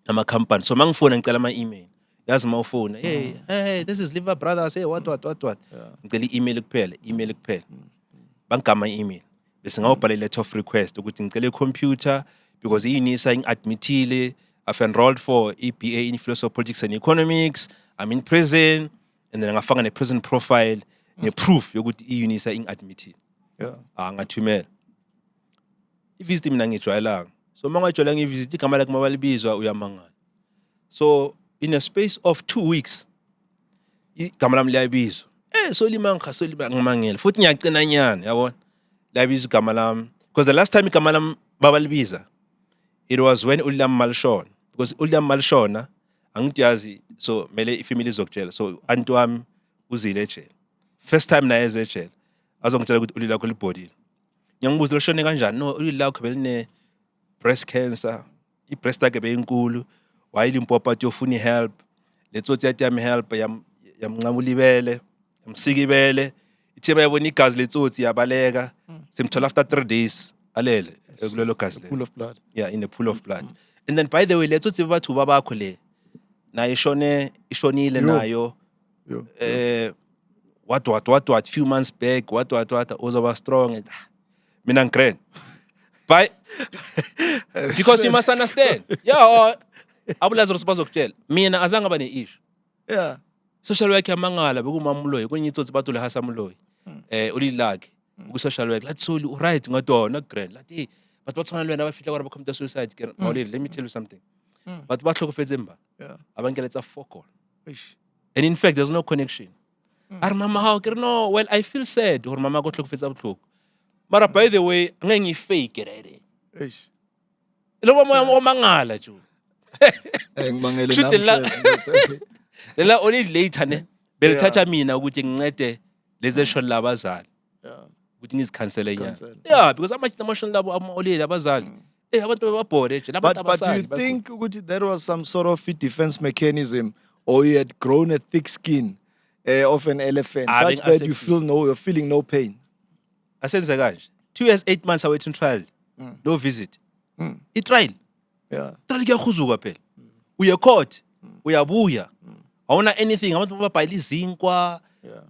ama company. So mangifona ngicela my email. Yazi mawufona hey this is Liver Brothers, hey what ngicela email kuphela bangama my email bese ngawubhala letter of request ukuthi ngicela computer because iNISA ngi-admitile I've enrolled for EBA in Philosophy of Politics and Economics. I'm in prison. And then ngafaka ne-prison profile ne-proof yokuthi i-UNISA ngi-admitile. Yeah. Ngathumela. I-visit mina ngijwayelanga. So mangajwayela ngi-visit igama lakhe mabalibizwa uyamangala. So in a space of 2 weeks igama lami liyabizwa. Solimanga ngimangela. Futhi ngiyagcina nyana, yabona? Liyabizwa igama lami. Because the last time igama lami babalibiza it was when Uliam Malshon. Because Uliam Malshona angiyazi so mele ifamily izokutshela so antu wami uzile ejele first time naye eze ejele azongitshela ukuthi ulila lakho libhodile ngiyangibuza loshone kanjani no ulila lakho beline breast cancer i-breast yakhe beyinkulu wayilimpopa athi ufuna help letsotsi yathi yami help yamncamula ibele yamsika ibele ithe bayabona igazi letsotsi yabaleka simthola after 3 days alele kulelo gazi le Pool of blood. Yeah, in a pool of blood. And then by the way letsotsi bathu babakho le na ishonile nayo what few months back what uzoba strong mina ngigrand by because you must understand yeah abulazaro bazokutshela mina azange bane issue Yeah. social work yamangala bekumamloyi kwenye itsotsi bathu le hasa mloyi ulilakhe ku social work lathi so right ngadona grand lathi but bathona lwena abafihla kwaba committed suicide let me tell you something but bahlokofetse mba abangeletsa fokol and in fact there's no connection ar mama how no well I feel sad or mama go hlokofetsa buhloko mara by the way ngeke ngifake ere lo mangala jo Ngibangele Shuthi la- namse. lela only later ne belithatha mina ukuthi ngincede lezi eshon labazali Yeah. ukuthi ngizikhansele nyana Cancel. yeah because ama emotional labo ama olile abazali abantu bababhore nje nabantu But do you abasazi think ukuthi there was some sort of a defense mechanism, or you had grown a thick skin of an elephant, Ah, such that you bengi-asexile. you're feeling no pain? asenze kanje 2 years 8 months awaiting trial no visit i-trial Yeah. trial kuyahuzuka phela uye court uyabuya awuna anything abantu bababhayila izinkwa Yeah.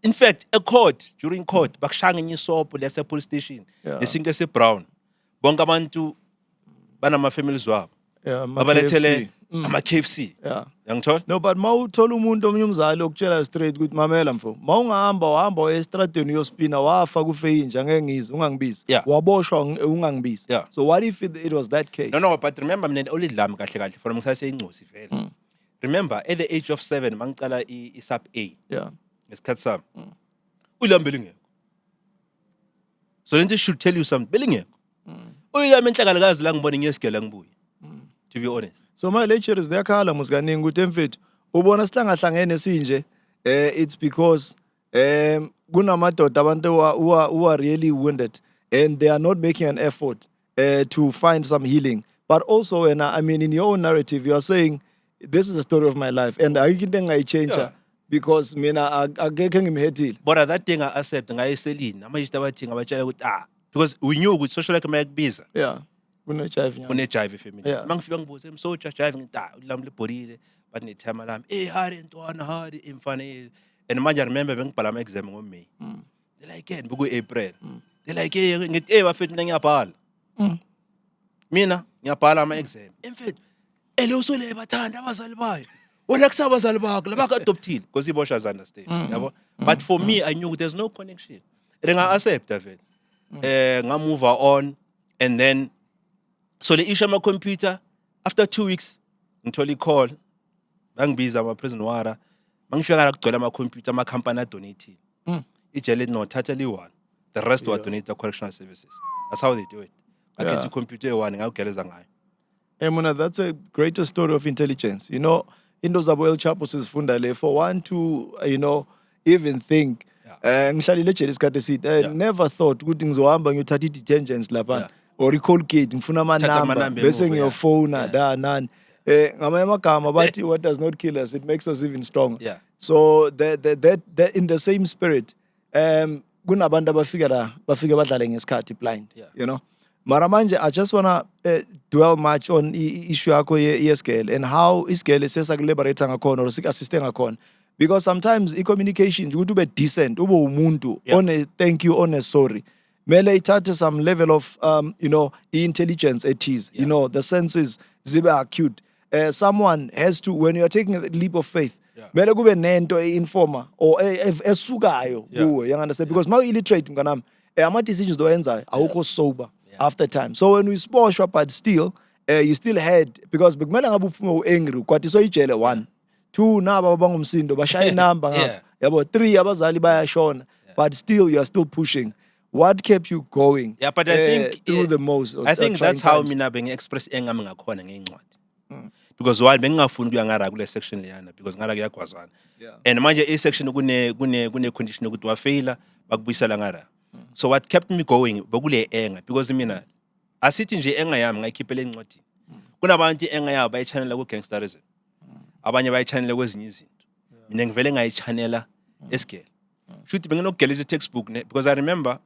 in fact court during court bakushaya ngenye isobho lese police station Yeah. lesinke se-brown bonke abantu banama-families wabo Yeah. babalethele KFC. ama-KFC Yeah. yangithola No, but ma uthola umuntu omnye umzali okutshela straight ukuthi mamela mfo, ma ungahamba wahamba waya estradeni uyospina wafa kufeyinja ngeke ngize ungangibizi. Yeah. Waboshwa ungangibizi. Yeah. So what if it was that case? no but remember mina olidlami kahle kahle from ngisaseyincosi vele remember at the age of 7 mangicala i-sub A Yeah. ngesikhathi sami uLami belingekho so lento should tell you something belingekho uLami enhlakalakazi la ngibona ngiyesigela ngibuye to be honest. So my lecturers ziyakhala musikaningi ukuthi emfethu ubona sihlangahlangene sinje it's because kunamadoda abantu who are really wounded and they are not making an effort to find some healing. But also when I mean in your own narrative you are saying this is the story of my life and ayikho into engayichange Yeah. because mina akekho engimhethile. But that thing I accept ngayiselini amajita bathi ngabatshela ukuthi because we knew ukuthi social worker mayakubiza Yeah. Kune-HIV nyana. une-jive family Yeah. mangifika ngibuze msoja jive ngithi uLami libholile but nethema lami hari ntwana hari imfana and manje I remember bengibhala ama-exam ngoMay they like beku-April they like ngithi bafethu mina ngiyabhala mina ngiyabhala ama-exam emfethu leyo sole bathanda abazali bayo wena kusabazali bakho labaka-adoptile because ibosha understand yabo but for me I knew there's no connection and nga-accepta vele nga-move on and then so le issue ama-computer after 2 weeks ngithola i-call bangibiza ama-prison wara mangifika la kugcwele ama-computer amakhampani adonatile ijele lithi no thatha li-1 the rest were donated to correctional services that's how they do it akhetha i-computer eyi-1 ngakugeleza ngayo. Muna, that's a greater story of intelligence. You know, into zabo El Chapo sizifunda le for one to even think ngihlalile ejele isikhathi eside I never thought ukuthi ngizohamba ngiyothatha i-detergents lapha or i-Colgate ngifuna Thatha amanamba amanamba bese emuva, ngiyofona da nani ngamanye amagama bathi what does not kill us it makes us even stronger. Yeah. So that in the same spirit kunabantu abafika la bafike badlale ngesikhathi blind, you know. Mara manje I just wanna dwell much on issue yakho yesigele and how isigele sesakuliberate ngakhona or sikassiste ngakhona, because sometimes i-communication ukuthi ube decent ube umuntu one thank you one sorry mele ithathe some level of i-intelligence ethize, you know, the senses zibe acute. Someone has to, when you are taking a leap of faith, mele kube nento e-informer or esukayo kuwe, you understand, because ma illiterate mnganami ama-decisions owenzayo awukho sober after time. So when we sposhwa but still you still had, because bekumele ngabe uphume u-angry kwatiswa ijele 1 2 naba bangumsindo bashaya inamba ngapha yabo 3 abazali bayashona but still you are still pushing. What kept you going But I think through the most I think that's how times? mina bengi-express engami ngakhona ngey'ncwadi because one bengingafuni ukuya ngara kule section leyana because ngara kuyagwazana and manje i-section kune-condition yokuthi wafeyila bakubuyisela ngara. So what kept me going bekule enga because mina asithi nje enga yami ngayikhiphela encwadini kunabantu enga yabo bayichanela ku-gangsterism abanye bayichanela kwezinye izinto mina ngivele ngayichanela esigele shuthi benginokugeleza i-textbook because I remember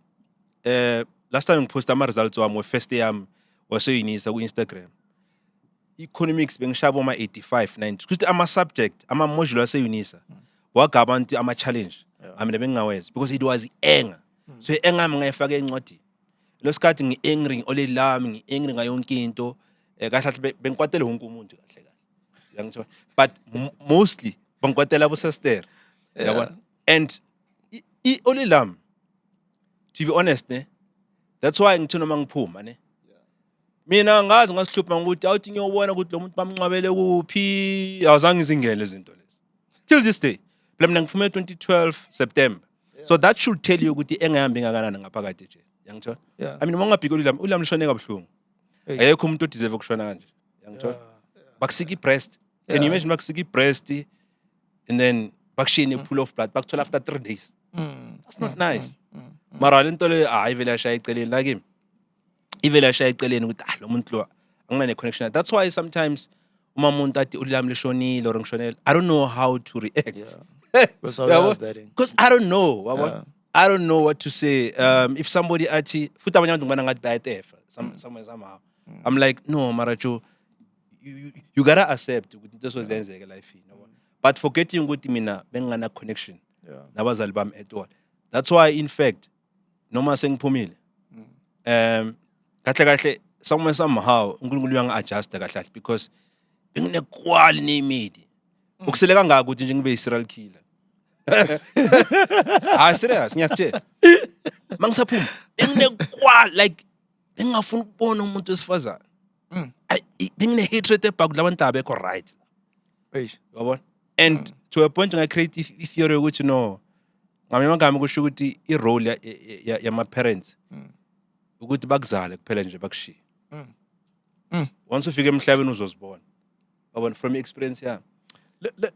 last time ngiposta ama-results wami we-first year yami wase-UNISA ku-Instagram economics bengishaba ama-85 90 kuthi ama-subject ama-module wase-UNISA wagaba abantu ama-challenge mina bengingaweza because it was enga. So enga yami ngayifaka encwadini lo sikhathi ngi-angry ngi-oleli lami ngi-angry ngayonke into kahle bengikwatele wonke umuntu kahle kahle yangithola but mostly bangikwatela abo-sister yabona and i-oleli lami to be honest that's why ngithi noma ngiphuma mina ngazi ngasihlupha ngokuthi awuthi ngiyobona ukuthi lo muntu bamncwabele kuphi awuzange izingele izinto lezi till this day phela mina ngiphume 2012 September. So that should tell you ukuthi engahambi ngakanani ngaphakathi nje yangithola I mean mangabhika uLami lishone kabuhlungu ayekho umuntu odeserve ukushona kanje yangithola bakusika i-breast can you imagine bakusika i-breast and then bakushine pool of blood bakuthola after 3 days that's not nice mara lento le hayi vele ashaya eceleni la kimi ivele ashaya eceleni ukuthi lo muntu lo angina connection. That's why sometimes uma umuntu athi ulami lishonile or ngishonele, I don't know how to react. Because Because I don't know. I don't know what to say. If somebody athi futhi abanye abantu ngibona ngathi bayatefa somehow. I'm like, no, Maracho, you gotta accept ukuthi into esozenzeka life yini. But forgetting ukuthi mina bengana connection nabazali bami at all. That's why in fact noma sengiphumile kahle somehow uNkulunkulu uyanga-adjusta kahle because benginekwali nemidi ukusele kangaka ukuthi nje ngibe yi-serial killer. Serious ngiyakutshela mangisaphuma benginekwali like bengingafuni ukubona umuntu wesifazane. Bengine-hatred ebhaku labantu abekho right. Yabona? And to a point ngicreate i-theory ukuthi no ngamanye amagama kusho ukuthi i-role yama-parents ukuthi bakuzale kuphela nje bakushiye. Once ufike emhlabeni uzozibona. Yabona from experience yami.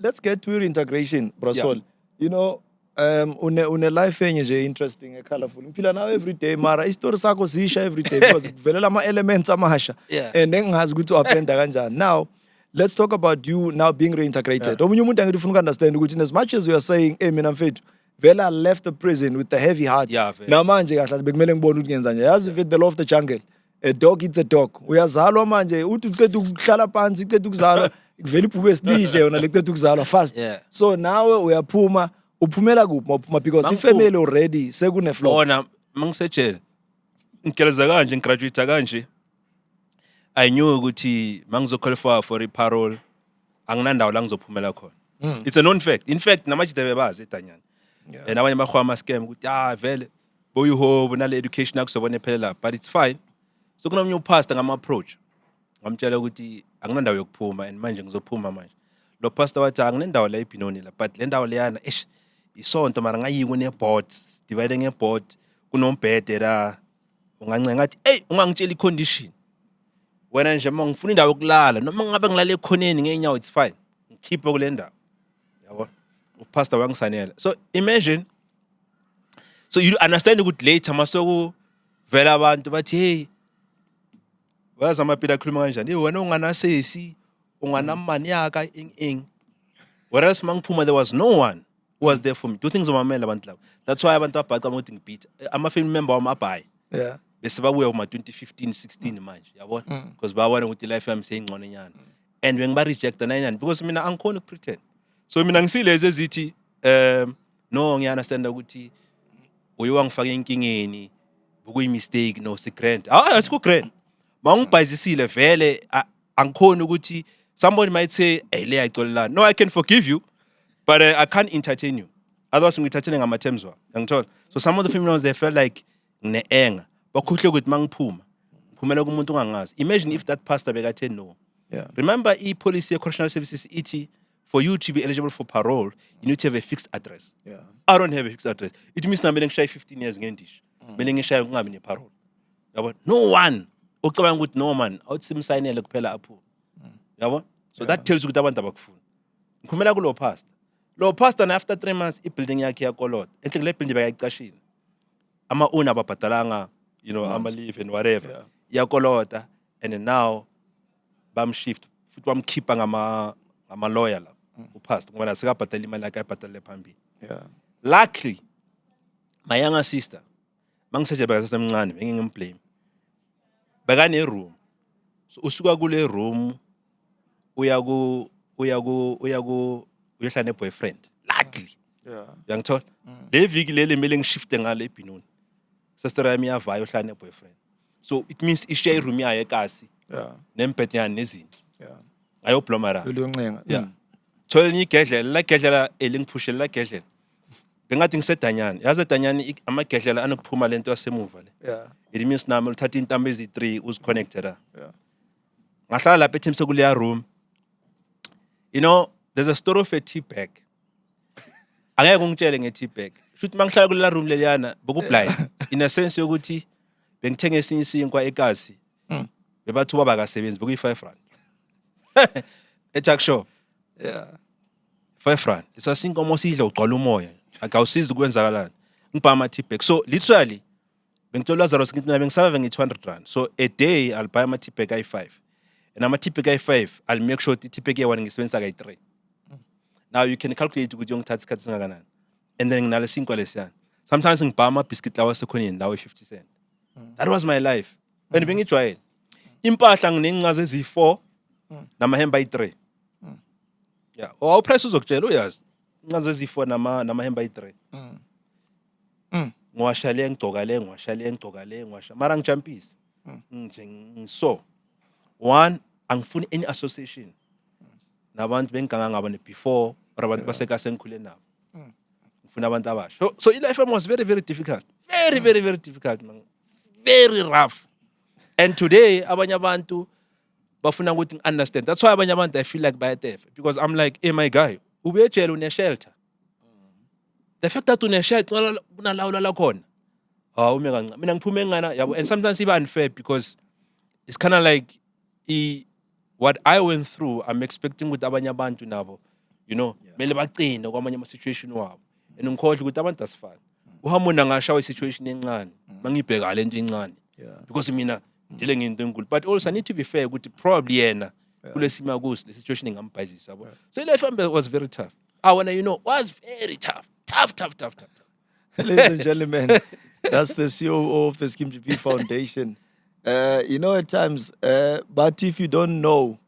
Let's get to your integration, Brasol. You know, une life enye nje interesting and colorful. Ngiphila nawe every day mara istory sakho zisha every day because kuvelela ama elements amasha. And engazi ukuthi uaprenda kanjani. Now, let's talk about you now being reintegrated. Omunye umuntu angithi ufuna understand ukuthi as much as you are saying mina mfethu vela left the prison with the heavy heart. Namanje kahle bekumele ngibone ukuthi ngenza nje. Yazi if the law of the jungle. A dog eats a dog. Uyazalwa manje uthi uqeda ukuhlala phansi uqeda ukuzalwa kuvela iphube esilidle yona leqeda ukuzalwa fast. So nawe uyaphuma uphumela kuphi maphuma because ifamily already sekune flow. Bona mangisejele ngikeleza kanje ngigraduate kanje I knew ukuthi mangizoqualify for i-parole anginandawo la ngizophumela khona. It's a known fact. In fact namajide bebazi eDanyana. And abanye bahwa ama scam ukuthi vele boyuhobo nale education yakho sobone phelela but it's fine. So kunomnye upastor ngama-approach ngamtshela ukuthi anginandawo yokuphuma and manje ngizophuma manje. Lo pastor wathi anginendawo la eBinoni la but le ndawo leyana isonto mara ngayiki une-board divide nge-board kunombhede la ungancenga ngathi ungangitshela i-condition wena nje uma ngifuna indawo yokulala noma ngabe ngilala ekhoneni ngeenyawo it's fine ngikhiphe kule ndawo yabo upastor wangisanela. So imagine so you understand ukuthi later masoku vela abantu bathi hey wazi amaphila akhuluma kanjani wena unganasesi unganamanyaka whereas mangiphuma there was no one who was there for me. Two things omamela abantu labo. That's why abantu abhaca ukuthi ngibheat ama-family member wami abhayi bese babuya uma 2015 16 manje yabona because babona ukuthi life yami seyingcono nyana and bengiba-rejecta nanyani because mina angikhona ukupretend. So mina ngisilezi ezithi no ngiya-understanda ukuthi uye wangifaka enkingeni bukuyi-mistake no si-grand asikho-grand mangibhayizisile vele angikhoni ukuthi somebody might say le ayicolelani. No, I can forgive you but I can't entertain you otherwise ngithathele ngama-terms wami yangithola. So some of the females they felt like ngine-anger bakhuhle ukuthi mangiphuma ngiphumela kumuntu ungangazi. Imagine if that pastor bekathe no. Remember i-policy ye-correctional services ithi for you to be eligible for parole you need to have a fixed address. I don't have a fixed address. It means namele ngishaye 15 years ngendishi mele ngishaye kungabi ne-parole yabona. No one ocabanga ukuthi no man awuthi simsayinele kuphela apho yabona. So that tells you ukuthi abantu abakufuni. Ngiphumela kulo pastor. Lo pastor na after 3 months i-building yakhe yakolota enhle kule building bayayicashile ama-owner ababhadalanga you know ama-leave and whatever yakolota and then now bamshift futhi bamkhipha ngama-lawyer la upastor ngoba nasekabhadala imali yakhe ayibhadalele phambili. Luckily my younger sister mangiseje bekasesemncane bengingimblame bekane-room so usuka kule room uyahlala ne-boyfriend luckily yangithola le viki lele mele ngishifte ngale eBinoni sister yami yavaya uhlala ne-boyfriend so it means ishare iroom yayo ekasi nembhede yani nezinto ayoblomara thola enye igedlela la gedlela elingiphushele la gedlela bengathi ngisedanyana yazi edanyana amagedlela anokuphuma lento yasemuva le it means nami uthatha intambo ezi3 uziconnecte la ngahlala lapha ethemse kuleya room. You know there's a story of a tea bag angeke ngitshele nge-tea bag shuthi mangihlala kulela room leliyana bokublind in a sense yokuthi bengithenga esinye isinkwa ekasi bebathi ubaba akasebenzi bokuyi-5 rand e-tuck shop 5 rand lesasinkwa uma sidla ugcwala umoya akawusizi ukwenzakalani ngibhaka ama-tea bag. So literally Bengitshela Lazarus ngithi mina bengisava nge-200 rand. So a day I'll buy my tipek i5. And ama tipek i5 I'll make sure ukuthi tipek ye-1 ngisebenzisa kayi-3. Now you can calculate ukuthi ngiyongithatha isikhathi singakanani. And then nginale 5 lesiyana. Sometimes ngibhaya ama-biscuit lawa sekhoneni lawa 50 cent. That was my life. And bengijwayele. Impahla nginencaze ezi4 namahembe ayi3. Yeah. Price uzokutshela uyazi. Incaze ezi4 namahembe ayi3. Ngiwasha le ngigcoka le ngiwasha le ngigcoka le ngiwasha mara ngijampisa. Nje ngiso. One, angifuni any association nabantu bengiganga ngabo before or abantu basekase ngikhule nabo. Ngifuna abantu abasha. So life was very very difficult. Very very very difficult man. Very rough. And today abanye abantu bafuna ukuthi understand. That's why abanye abantu I feel like bayatefa because I'm like, "Hey my guy, ubejele une shelter." The fact that une shelter unalawula la khona. Ume kancane. Mina ngiphume ngana yabo and sometimes even unfair because it's kind of like what I went through, I'm expecting with abanye abantu nabo, you know, mele bagcine kwamanye ama situation wabo. And ngikhohle ukuthi abantu asifani. Uhamuna ngashawa situation encane, mangibheka lento encane. Because mina ngidile ngento enkulu. But also I need to be fair ukuthi probably yena kulesima kusi le situation engambhayizisa yabo. So life was very tough. Was very tough. Tough. Ladies and gentlemen, that's the COO of the Scheme GP Foundation. At times, but if you don't know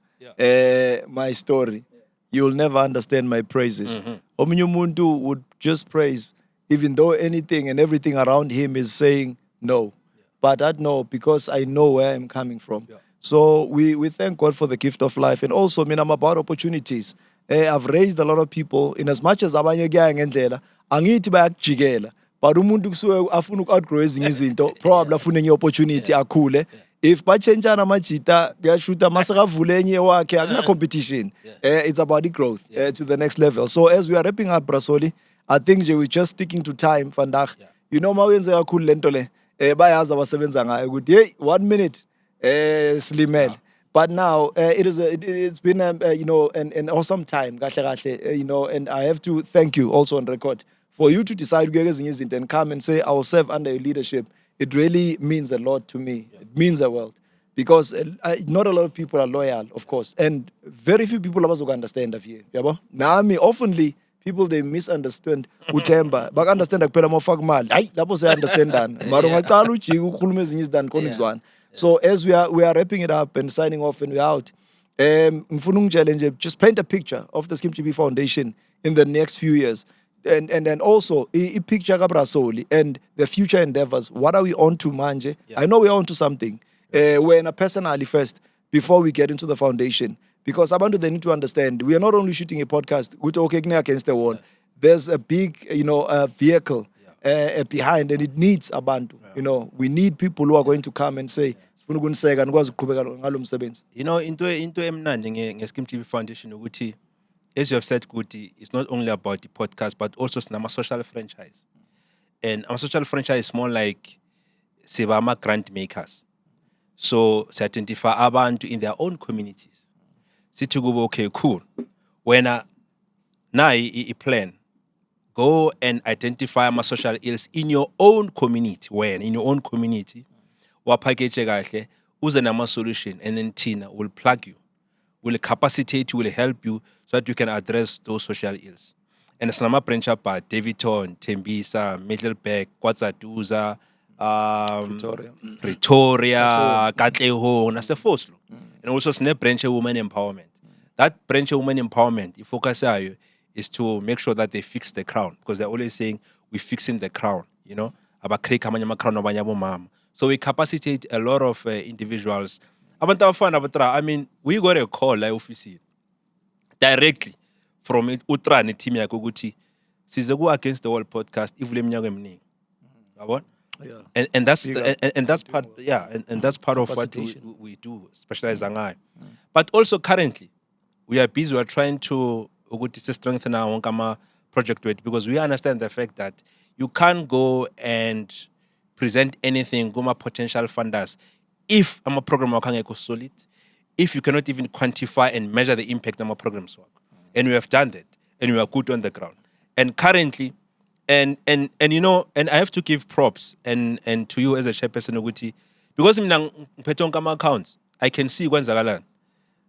my story, you will never understand my praises. Omunye umuntu would just praise, even though anything and everything around him is saying no. But I know because I know where I'm coming from. So we thank God for the gift of life. And also, I'm about opportunities. I've raised a lot of people in as much as abanye gang ngendlela angithi bayakujikela but umuntu kusuke afuna uku-outgrow ezinye izinto probably afuna enye opportunity akhule if bachentshana amajita kuyashuta masekavule enye wakhe akuna competition it's about the growth to the next level. So as we are wrapping up Brasoli, I think we're just sticking to time vandag. Mawenze kakhulu lento le bayazi abasebenza ngayo ukuthi hey 1 minute slimele. But now it's been an awesome time, and I have to thank you also on record for you to decide and come and say I will serve under your leadership. It really means a lot to me. It means a world because not a lot of people are loyal, of course, and very few people are understand of you. Nami oftenly people they misunderstand uThemba but understand akuphela mawufaka imali hayi lapho say understand mara ungaqala ujike ukhuluma ezinye izidani khona izwana. So as we are wrapping it up and signing off and we're out, just paint a picture of the Scheme GP Foundation in the next few years. And then also, a picture of Brasoli and the future endeavors. What are we on to, manje? I know we're on to something. We're in a personally first before we get into the foundation. Because Abantu, they need to understand, we are not only shooting a podcast, we're talking against the wall. There's a big, vehicle behind, and it needs Abantu. We need people who are going to come and say, into emnandi nge-Scheme GP Foundation ukuthi as you have said Kuti, it's not only about the podcast but also sinama social franchise. And our social franchise is more like sibama grant makers. So identify abantu in their own communities. Sithi kubo okay cool. When I plan go and identify my social ills in your own community. In your own community, wapackage kahle, uze nama solution, and then Tina will plug you, will capacitate you, will help you so that you can address those social ills. And it's nama branch up at Davidton, Tembisa, Middelburg, KwaZaduza, Pretoria, Katlehong, Nasefoslo. And also Snap branch of women empowerment. That branch of women empowerment, if focus is to make sure that they fix the crown, because they're always saying we're fixing the crown, so we capacitate a lot of individuals. I mean, we got a call like office directly from it Utrani team yakuguti. Sizagu against the world podcast if and that's part and that's part of what we do, specialize Zangai. But also currently we are busy, we are trying to strengthen our project weight because we understand the fact that you can't go and present anything to potential funders if our program is solid, if you cannot even quantify and measure the impact of our programs work. And we have done that, and we are good on the ground. And currently, And you know, and I have to give props and to you as a chairperson ukuthi, because mina ngiphethe wonke ama-accounts, I can see kwenzakalani.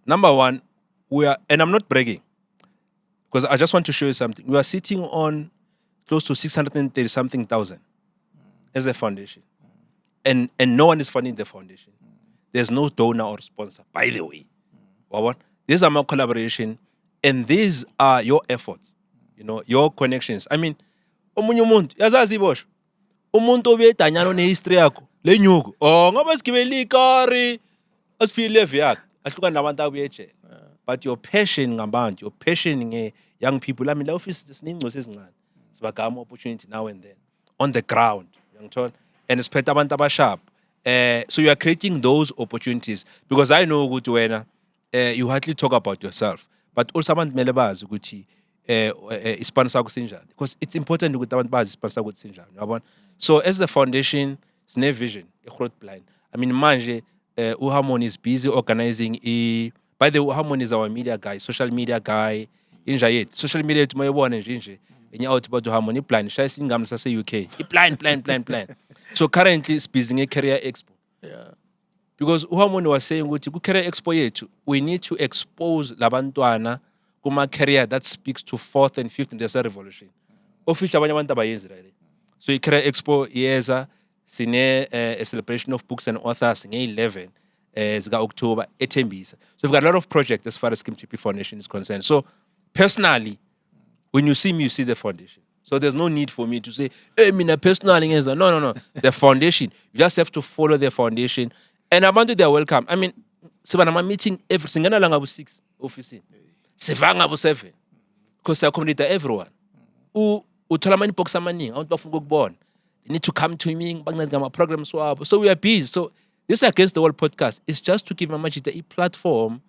Number one, we are, and I'm not bragging, because I just want to show you something. We are sitting on close to 630 something thousand as a foundation. And no one is funding the foundation. There's no donor or sponsor, by the way. What? These are my collaboration, and these are your efforts, you know, your connections. I mean, omunye umuntu yazazi ibosho umuntu obedanyana nehistory yakho lenyuko ngoba sigibele ikari asiphile level yakhe ahlukana nabantu abuye ejele. But your passion ngabantu, your passion nge-young people. I mean, la office siningcosi ezincane sibagama opportunity now and then on the ground, uyangithola, and siphethe abantu abasharp. So you are creating those opportunities, because I know ukuthi wena you hardly talk about yourself, but also abantu kumele bazi ukuthi isipani sakho sinjani, because it's important ukuthi abantu bazi isipani sakho sinjani, yabona. So as the foundation sine vision eGroot Blind. I mean manje uHarmony is busy organizing by the way, uHarmony is our media guy, social media guy inja yethu. Social media yethu mayibona nje out about uHarmony plan shaya singam sase UK plan. So currently it's busy nge-Career Expo. Yeah. Because uHarmony was saying ukuthi ku-Career Expo yethu we need to expose labantwana kuma-career that speaks to 4th and 5th industrial revolution, of which abanye abantu abayenzi right. So i-Career Expo yeza sine a celebration of books and authors nge-11 zika-October eThembisa. So we've got a lot of projects as far as Kim Chippy Foundation is concerned. So personally, when you see me, you see the foundation. So there's no need for me to say, hey, mina personally, no. The foundation, you just have to follow the foundation. And abantu, they're welcome. I mean, sibana meeting every single lang abu 6 office. Sivanga abu 7. Because I accommodate everyone. Uthola ama inbox amaningi, abantu bafuna ukubona. They need to come to me, bagnaza ama programs wabo. So we are busy. So this Against the World podcast is just to give Mamajita a platform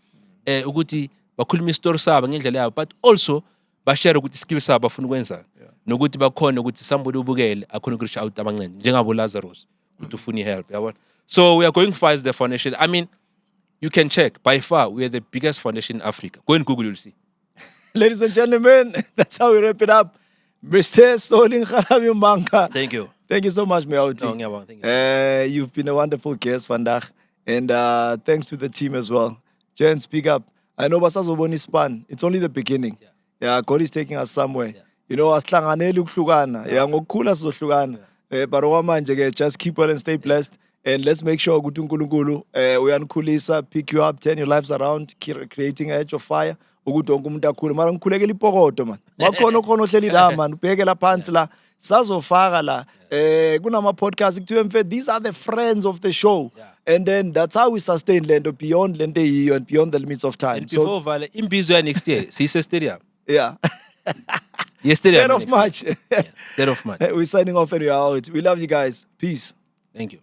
ukuthi bakhuluma story sabo ngendlela yabo, but also bashare ukuthi skills sabo bafuna ukwenza. Nokuthi bakhona ukuthi somebody ubukele akhona ukureach out abancane njengabo Lazarus ukuthi ufuna help, yabona. So we are going far as the foundation. I mean, you can check. By far, we are the biggest foundation in Africa. Go and Google, you'll see. Ladies and gentlemen, that's how we wrap it up. Mr. Soling Kharabi Mbanka. Thank you. Thank you so much, Meauti. No, ngiyabonga, thank you. You've been a wonderful guest, Vandag. And thanks to the team as well. Jen, speak up. I know Basazoboni span. It's only the beginning. Yeah, God is taking us somewhere. Yeah. You know, asihlanganele ukuhlukana. Yeah, ngokukhula sizohlukana. But okwamanje ke just keep on and stay blessed. And let's make sure ukuthi uNkulunkulu uyanikhulisa, pick you up, turn your lives around, creating a edge of fire. Ukuthi wonke umuntu akhule. Mara ngikhulekela ipokoto man. Makhona okhona ohleli la man, ubhekela phansi la. Sazofaka la. Kunama podcast kuthiwe mfethu, these are the friends of the show. Yeah. And then that's how we sustain lento beyond lento eyiyo and beyond the limits of time. And before Vale, Imbizo next year, Sise Stadium. Yeah. Yesterday. 10th of March. Yeah, 10th of March. We're signing off and we are out. We love you guys. Peace. Thank you.